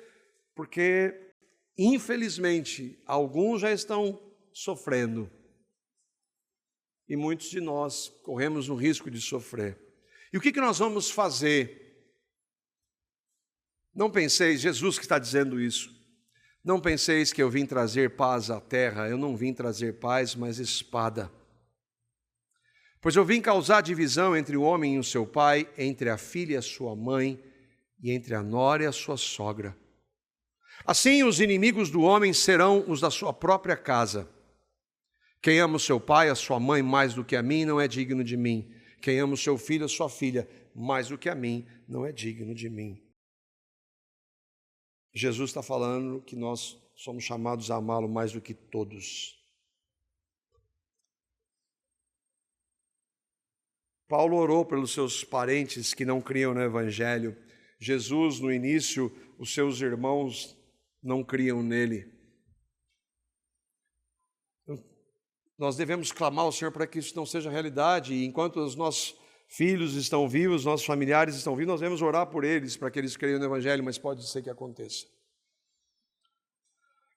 Porque, infelizmente, alguns já estão sofrendo. E muitos de nós corremos o risco de sofrer. E o que nós vamos fazer? Não penseis, Jesus que está dizendo isso, não penseis que eu vim trazer paz à terra, eu não vim trazer paz, mas espada. Pois eu vim causar divisão entre o homem e o seu pai, entre a filha e a sua mãe, e entre a nora e a sua sogra. Assim os inimigos do homem serão os da sua própria casa. Quem ama o seu pai, a sua mãe, mais do que a mim, não é digno de mim. Quem ama o seu filho, a sua filha, mais do que a mim, não é digno de mim. Jesus está falando que nós somos chamados a amá-lo mais do que todos. Paulo orou pelos seus parentes que não criam no Evangelho. Jesus, no início, os seus irmãos não criam nele. Nós devemos clamar ao Senhor para que isso não seja realidade. E enquanto os nossos filhos estão vivos, nossos familiares estão vivos, nós devemos orar por eles, para que eles creiam no Evangelho, mas pode ser que aconteça.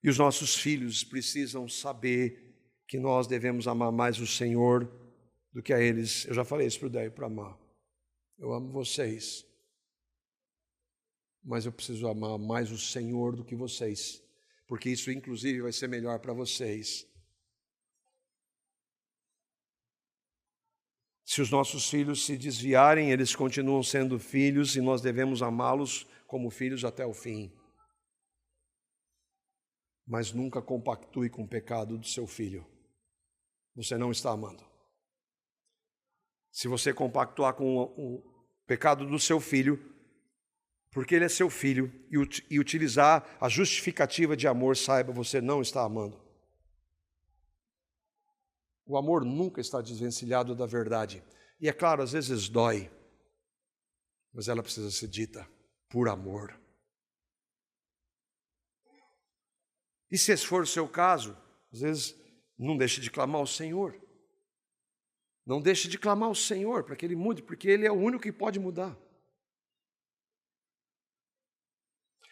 E os nossos filhos precisam saber que nós devemos amar mais o Senhor do que a eles. Eu já falei isso para o Dé e para a Má. Eu amo vocês, mas eu preciso amar mais o Senhor do que vocês, porque isso inclusive vai ser melhor para vocês. Se os nossos filhos se desviarem, eles continuam sendo filhos e nós devemos amá-los como filhos até o fim. Mas nunca compactue com o pecado do seu filho. Você não está amando. Se você compactuar com o pecado do seu filho, porque ele é seu filho, e utilizar a justificativa de amor, saiba, você não está amando. O amor nunca está desvencilhado da verdade. E é claro, às vezes dói, mas ela precisa ser dita por amor. E se esse for o seu caso, às vezes não deixe de clamar ao Senhor. Não deixe de clamar ao Senhor para que Ele mude, porque Ele é o único que pode mudar.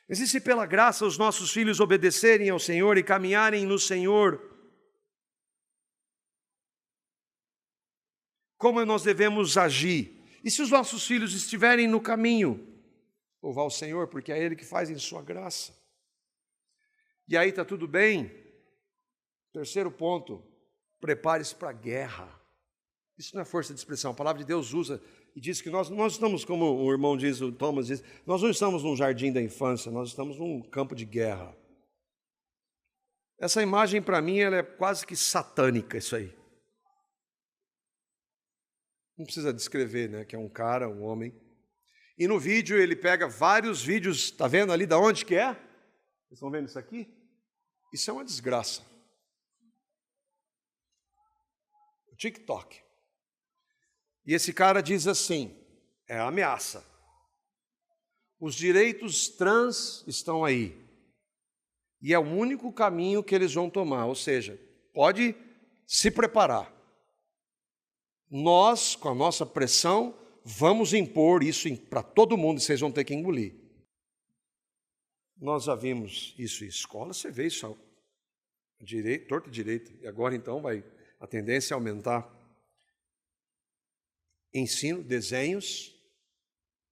Mas e se pela graça os nossos filhos obedecerem ao Senhor e caminharem no Senhor, como nós devemos agir? E se os nossos filhos estiverem no caminho? Louvar o Senhor, porque é Ele que faz em sua graça. E aí está tudo bem? Terceiro ponto, prepare-se para a guerra. Isso não é força de expressão, a palavra de Deus usa e diz que nós estamos, como o irmão diz, o Thomas diz, nós não estamos num jardim da infância, nós estamos num campo de guerra. Essa imagem para mim ela é quase que satânica, isso aí. Não precisa descrever, né, que é um cara, um homem. E no vídeo ele pega vários vídeos, está vendo ali de onde que é? Vocês estão vendo isso aqui? Isso é uma desgraça. O TikTok. E esse cara diz assim, é ameaça. Os direitos trans estão aí. E é o único caminho que eles vão tomar, ou seja, pode se preparar. Nós, com a nossa pressão, vamos impor isso para todo mundo e vocês vão ter que engolir. Nós já vimos isso em escola, você vê isso direito, torto e direito. E agora então a tendência é aumentar. Ensino, desenhos.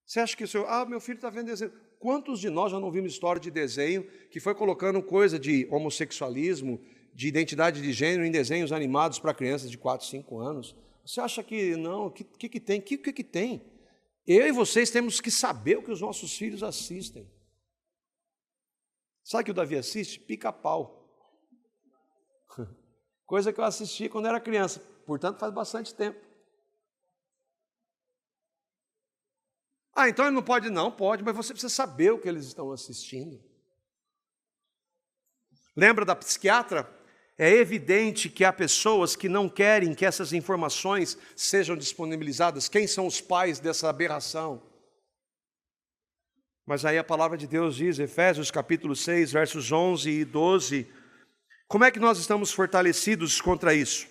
Você acha que meu filho está vendo desenho. Quantos de nós já não vimos história de desenho que foi colocando coisa de homossexualismo, de identidade de gênero em desenhos animados para crianças de 4, 5 anos? Você acha que não? O que tem? O que tem? Eu e vocês temos que saber o que os nossos filhos assistem. Sabe o que o Davi assiste? Pica-pau. Coisa que eu assisti quando era criança, portanto faz bastante tempo. Então ele não pode? Não, pode, mas você precisa saber o que eles estão assistindo. Lembra da psiquiatra? É evidente que há pessoas que não querem que essas informações sejam disponibilizadas. Quem são os pais dessa aberração? Mas aí a palavra de Deus diz, Efésios capítulo 6, versos 11 e 12, como é que nós estamos fortalecidos contra isso?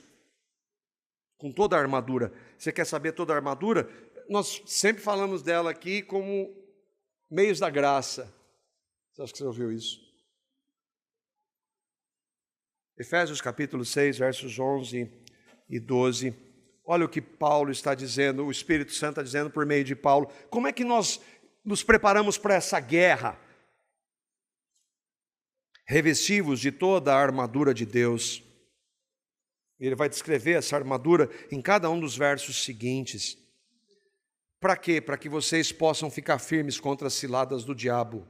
Com toda a armadura. Você quer saber toda a armadura? Nós sempre falamos dela aqui como meios da graça. Você acha que você ouviu isso? Efésios capítulo 6, versos 11 e 12. Olha o que Paulo está dizendo, o Espírito Santo está dizendo por meio de Paulo. Como é que nós nos preparamos para essa guerra? Revestivos de toda a armadura de Deus. Ele vai descrever essa armadura em cada um dos versos seguintes. Para quê? Para que vocês possam ficar firmes contra as ciladas do diabo.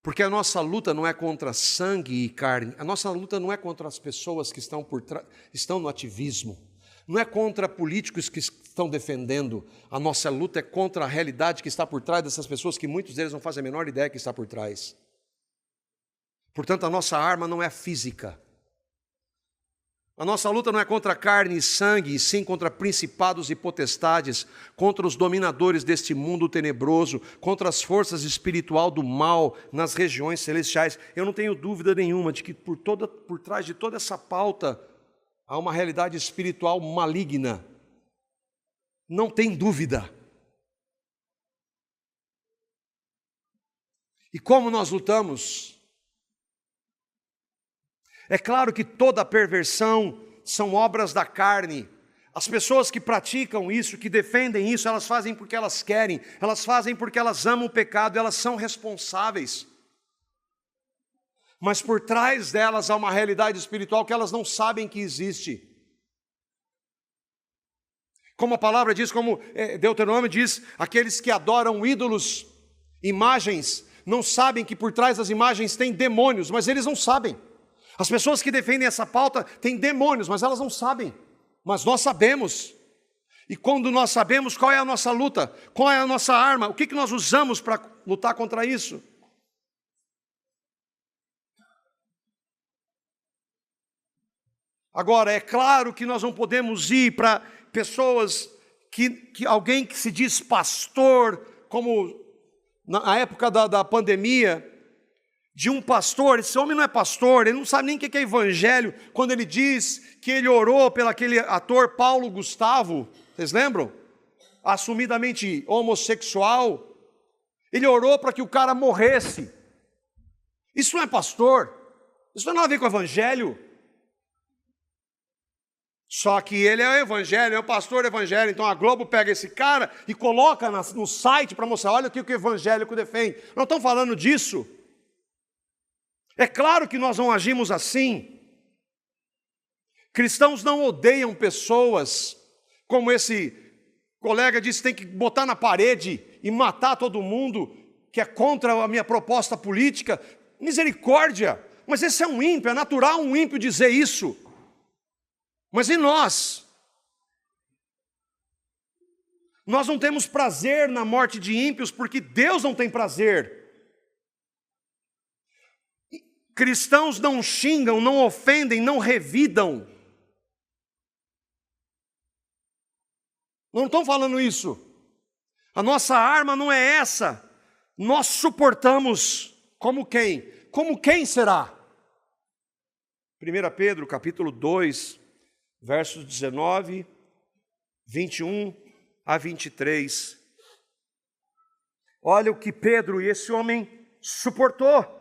Porque a nossa luta não é contra sangue e carne, a nossa luta não é contra as pessoas que estão no ativismo. Não é contra políticos que estão defendendo. A nossa luta é contra a realidade que está por trás dessas pessoas, que muitos deles não fazem a menor ideia que está por trás. Portanto, a nossa arma não é física. A nossa luta não é contra carne e sangue, e sim contra principados e potestades, contra os dominadores deste mundo tenebroso, contra as forças espirituais do mal nas regiões celestiais. Eu não tenho dúvida nenhuma de que por trás de toda essa pauta há uma realidade espiritual maligna. Não tem dúvida. E como nós lutamos? É claro que toda perversão são obras da carne. As pessoas que praticam isso, que defendem isso, elas fazem porque elas querem, elas fazem porque elas amam o pecado, elas são responsáveis. Mas por trás delas há uma realidade espiritual que elas não sabem que existe. Como a palavra diz, como Deuteronômio diz, aqueles que adoram ídolos, imagens, não sabem que por trás das imagens tem demônios, mas eles não sabem. As pessoas que defendem essa pauta têm demônios, mas elas não sabem. Mas nós sabemos. E quando nós sabemos, qual é a nossa luta? Qual é a nossa arma? O que nós usamos para lutar contra isso? Agora, é claro que nós não podemos ir para pessoas alguém que se diz pastor, como na época da pandemia, de um pastor. Esse homem não é pastor, ele não sabe nem o que é evangelho, quando ele diz que ele orou pelo aquele ator Paulo Gustavo, vocês lembram? Assumidamente homossexual, ele orou para que o cara morresse. Isso não é pastor, isso não tem nada a ver com o evangelho. Só que ele é o evangelho, é o pastor evangelho, então a Globo pega esse cara e coloca no site para mostrar, olha o que o evangélico defende. Não estão falando disso. É claro que nós não agimos assim. Cristãos não odeiam pessoas, como esse colega disse, tem que botar na parede e matar todo mundo, que é contra a minha proposta política. Misericórdia, mas esse é um ímpio, é natural um ímpio dizer isso. Mas e nós? Nós não temos prazer na morte de ímpios, porque Deus não tem prazer. Cristãos não xingam, não ofendem, não revidam. Não estão falando isso. A nossa arma não é essa. Nós suportamos como quem? Como quem será? 1 Pedro, capítulo 2, versos 19, 21 a 23. Olha o que Pedro e esse homem suportou.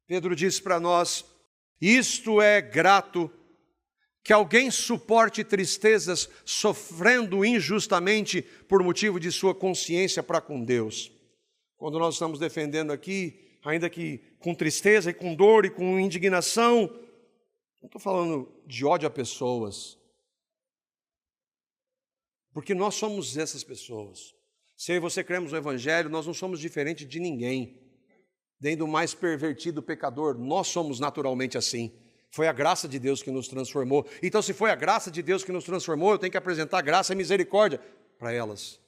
Pedro diz para nós, isto é grato, que alguém suporte tristezas sofrendo injustamente por motivo de sua consciência para com Deus. Quando nós estamos defendendo aqui, ainda que com tristeza e com dor e com indignação, não estou falando de ódio a pessoas, porque nós somos essas pessoas. Se eu e você cremos no Evangelho, nós não somos diferentes de ninguém. Nem do mais pervertido pecador, nós somos naturalmente assim. Foi a graça de Deus que nos transformou. Então, se foi a graça de Deus que nos transformou, eu tenho que apresentar graça e misericórdia para elas.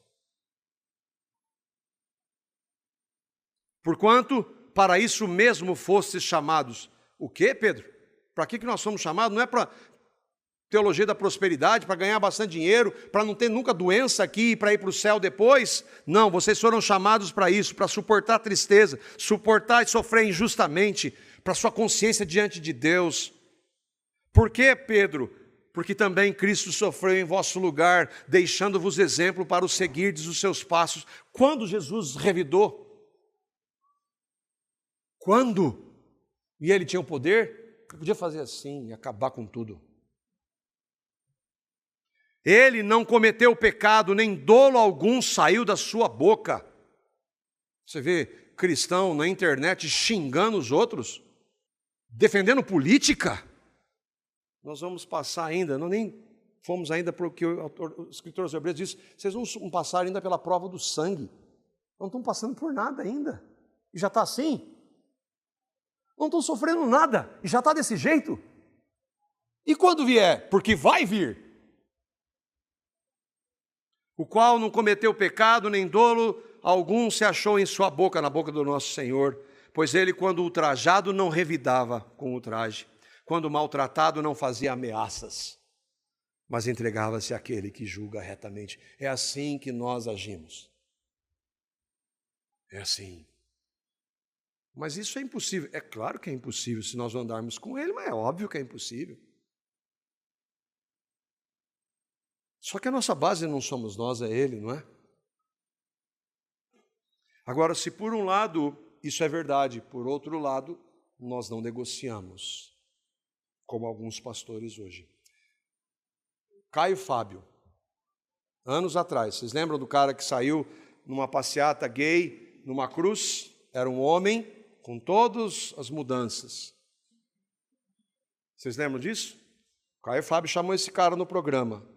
Porquanto, para isso mesmo fostes chamados. O quê, Pedro? Para que nós somos chamados? Não é para teologia da prosperidade, para ganhar bastante dinheiro, para não ter nunca doença aqui e para ir para o céu depois. Não, vocês foram chamados para isso, para suportar tristeza, suportar e sofrer injustamente, para sua consciência diante de Deus. Por quê, Pedro? Porque também Cristo sofreu em vosso lugar, deixando-vos exemplo para o seguirdes os seus passos. Quando Jesus revidou? Quando? E ele tinha o poder? Ele podia fazer assim e acabar com tudo. Ele não cometeu pecado, nem dolo algum saiu da sua boca. Você vê cristão na internet xingando os outros, defendendo política. Nós vamos passar ainda, não nem fomos ainda para o que o escritor aos Hebreus diz, vocês vão passar ainda pela prova do sangue. Não estão passando por nada ainda. E já está assim. Não estão sofrendo nada. E já está desse jeito. E quando vier? Porque vai vir. o qual não cometeu pecado nem dolo algum se achou em sua boca, na boca do nosso Senhor, pois ele, quando ultrajado, não revidava com ultraje, quando maltratado, não fazia ameaças, mas entregava-se àquele que julga retamente. É assim que nós agimos. É assim. Mas isso é impossível. É claro que é impossível se nós andarmos com ele, mas é óbvio que é impossível. Só que a nossa base não somos nós, é ele, não é? Agora, se por um lado isso é verdade, por outro lado, nós não negociamos, como alguns pastores hoje. Caio Fábio, anos atrás, vocês lembram do cara que saiu numa passeata gay, numa cruz? Era um homem com todas as mudanças. Vocês lembram disso? Caio Fábio chamou esse cara no programa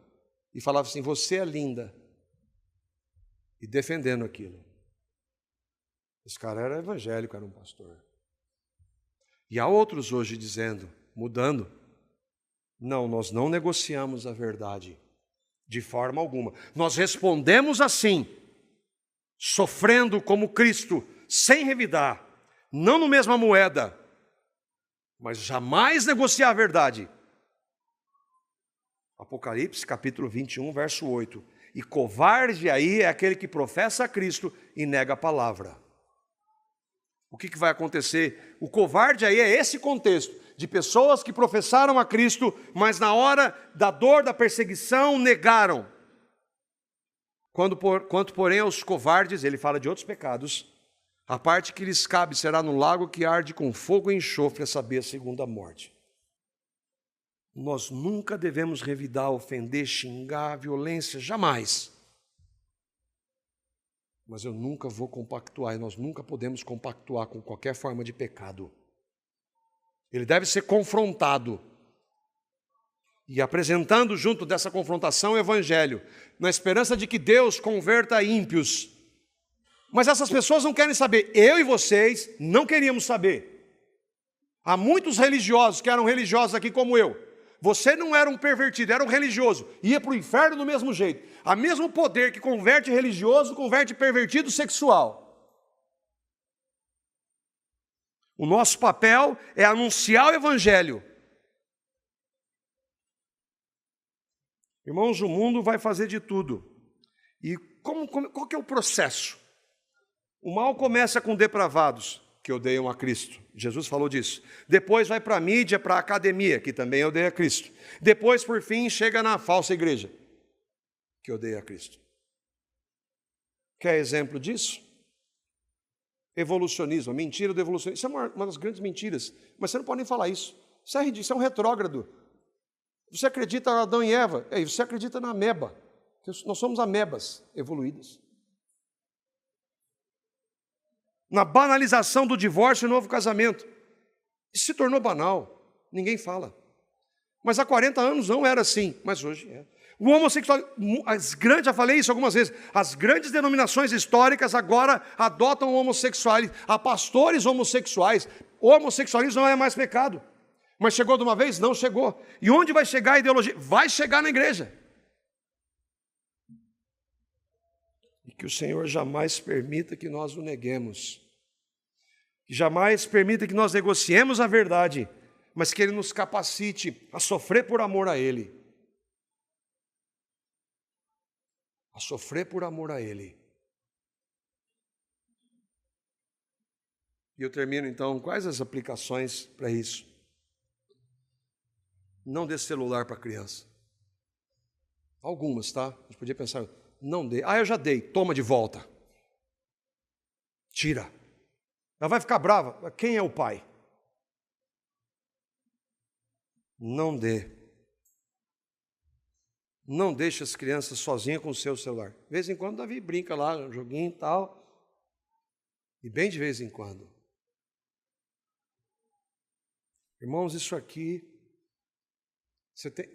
e falava assim, você é linda. E defendendo aquilo. Esse cara era evangélico, era um pastor. E há outros hoje dizendo, mudando, não, nós não negociamos a verdade de forma alguma. Nós respondemos assim, sofrendo como Cristo, sem revidar, não no mesma moeda, mas jamais negociar a verdade. Apocalipse, capítulo 21, verso 8. E covarde aí é aquele que professa a Cristo e nega a palavra. O que vai acontecer? O covarde aí é esse contexto, de pessoas que professaram a Cristo, mas na hora da dor, da perseguição, negaram. Quanto porém aos covardes, ele fala de outros pecados, a parte que lhes cabe será no lago que arde com fogo e enxofre, a saber, a segunda morte. Nós nunca devemos revidar, ofender, xingar, violência, jamais. Mas eu nunca vou compactuar, e nós nunca podemos compactuar com qualquer forma de pecado. Ele deve ser confrontado. E apresentando junto dessa confrontação o Evangelho, na esperança de que Deus converta ímpios. Mas essas pessoas não querem saber, eu e vocês não queríamos saber. Há muitos religiosos que eram religiosos aqui como eu. Você não era um pervertido, era um religioso. Ia para o inferno do mesmo jeito. Há mesmo poder que converte religioso, converte pervertido sexual. O nosso papel é anunciar o Evangelho. Irmãos, o mundo vai fazer de tudo. E qual que é o processo? O mal começa com depravados, que odeiam a Cristo. Jesus falou disso. Depois vai para a mídia, para a academia, que também odeia a Cristo. Depois, por fim, chega na falsa igreja, que odeia a Cristo. Quer exemplo disso? Evolucionismo, a mentira do evolucionismo. Isso é uma das grandes mentiras, mas você não pode nem falar isso. Isso é ridículo, isso é um retrógrado. Você acredita em Adão e Eva, você acredita na ameba. Nós somos amebas evoluídas. Na banalização do divórcio e novo casamento. Isso se tornou banal, ninguém fala. Mas há 40 anos não era assim, mas hoje é. O homossexual, já falei isso algumas vezes, as grandes denominações históricas agora adotam o homossexualismo. Há pastores homossexuais. O homossexualismo não é mais pecado. Mas chegou de uma vez? Não chegou. E onde vai chegar a ideologia? Vai chegar na igreja. E que o Senhor jamais permita que nós o neguemos. Que jamais permita que nós negociemos a verdade, mas que Ele nos capacite a sofrer por amor a Ele. A sofrer por amor a Ele. E eu termino então, quais as aplicações para isso? Não dê celular para a criança. Algumas, tá? A gente podia pensar, não dê. Eu já dei, toma de volta. Tira. Ela vai ficar brava. Quem é o pai? Não dê. Não deixe as crianças sozinhas com o seu celular. De vez em quando, Davi brinca lá, um joguinho e tal. E bem de vez em quando. Irmãos, isso aqui,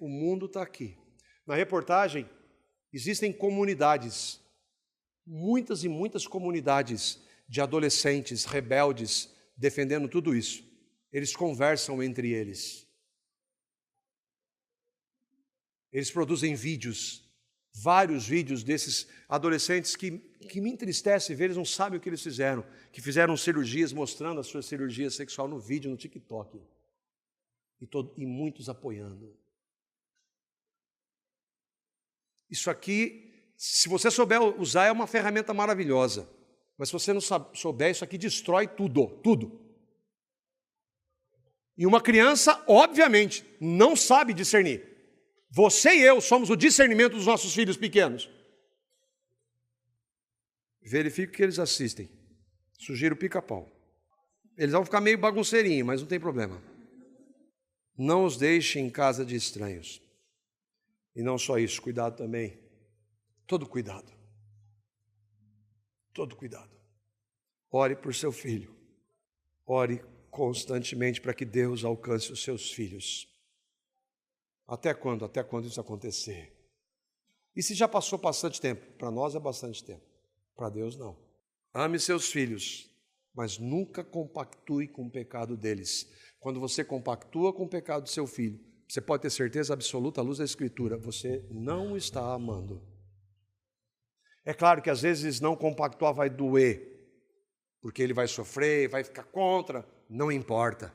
o mundo está aqui. Na reportagem, existem comunidades, muitas e muitas comunidades de adolescentes rebeldes defendendo tudo isso. Eles conversam entre eles. Eles produzem vídeos Vários vídeos desses adolescentes que me entristece ver, eles não sabem o que eles fizeram, que fizeram cirurgias, mostrando a sua cirurgia sexual no vídeo, no TikTok. E muitos apoiando. Isso aqui, se você souber usar, é uma ferramenta maravilhosa. Mas se você não souber, isso aqui destrói tudo. E uma criança, obviamente, não sabe discernir. Você e eu somos o discernimento dos nossos filhos pequenos. Verifique o que eles assistem. Sugiro Pica-Pau. Eles vão ficar meio bagunceirinhos, mas não tem problema. Não os deixe em casa de estranhos. E não só isso, cuidado também. Todo cuidado. Todo cuidado. Ore por seu filho. Ore constantemente para que Deus alcance os seus filhos. Até quando? Até quando isso acontecer? E se já passou bastante tempo? Para nós é bastante tempo. Para Deus não. Ame seus filhos, mas nunca compactue com o pecado deles. Quando você compactua com o pecado do seu filho, você pode ter certeza absoluta, à luz da Escritura, você não está amando. É claro que às vezes não compactuar vai doer, porque ele vai sofrer, vai ficar contra, não importa.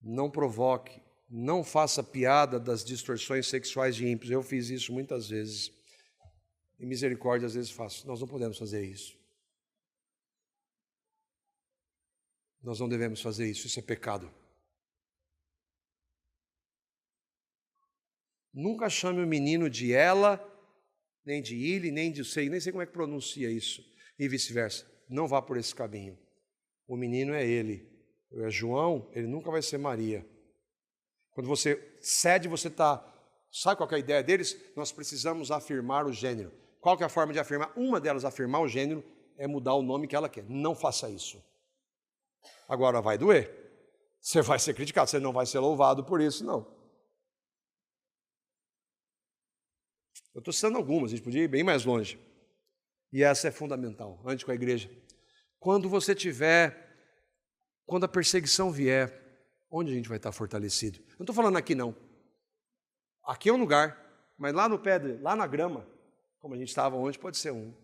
Não provoque. Não faça piada das distorções sexuais de ímpios. Eu fiz isso muitas vezes. E misericórdia às vezes faço. Nós não podemos fazer isso. Nós não devemos fazer isso. Isso é pecado. Nunca chame o menino de ela, nem de ele, nem de sei, nem sei como é que pronuncia isso. E vice-versa. Não vá por esse caminho. O menino é ele. É João, ele nunca vai ser Maria. Quando você cede, você está... Sabe qual que é a ideia deles? Nós precisamos afirmar o gênero. Qual que é a forma de afirmar? Uma delas, afirmar o gênero, é mudar o nome que ela quer. Não faça isso. Agora vai doer. Você vai ser criticado, você não vai ser louvado por isso, não. Eu estou citando algumas, a gente podia ir bem mais longe. E essa é fundamental, antes com a igreja. Quando a perseguição vier, onde a gente vai estar fortalecido? Eu não estou falando aqui não. Aqui é um lugar, mas lá no pé, lá na grama, como a gente estava ontem, pode ser um.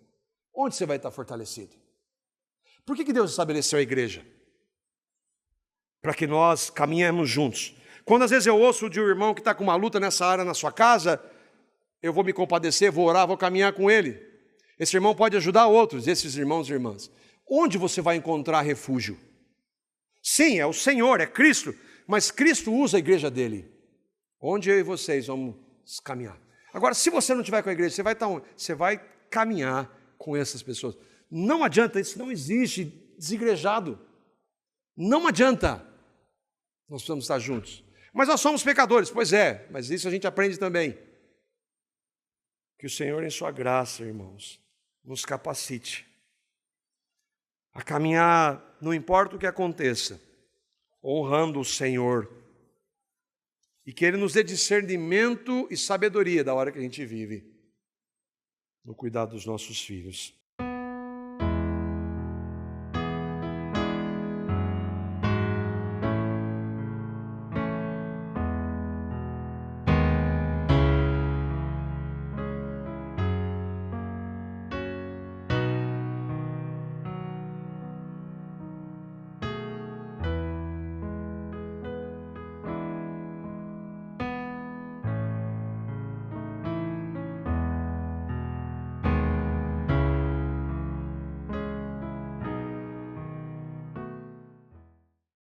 Onde você vai estar fortalecido? Por que Deus estabeleceu a igreja? Para que nós caminhemos juntos. Quando às vezes eu ouço de um irmão que está com uma luta nessa área na sua casa, eu vou me compadecer, vou orar, vou caminhar com ele. Esse irmão pode ajudar outros, esses irmãos e irmãs. Onde você vai encontrar refúgio? Sim, é o Senhor, é Cristo, mas Cristo usa a igreja dele. Onde eu e vocês vamos caminhar. Agora, se você não estiver com a igreja, você vai estar onde? Você vai caminhar com essas pessoas. Não adianta, isso não existe, desigrejado. Não adianta. Nós precisamos estar juntos. Mas nós somos pecadores, pois é, mas isso a gente aprende também. Que o Senhor, em sua graça, irmãos, nos capacite a caminhar, não importa o que aconteça, honrando o Senhor. E que Ele nos dê discernimento e sabedoria da hora que a gente vive, no cuidado dos nossos filhos.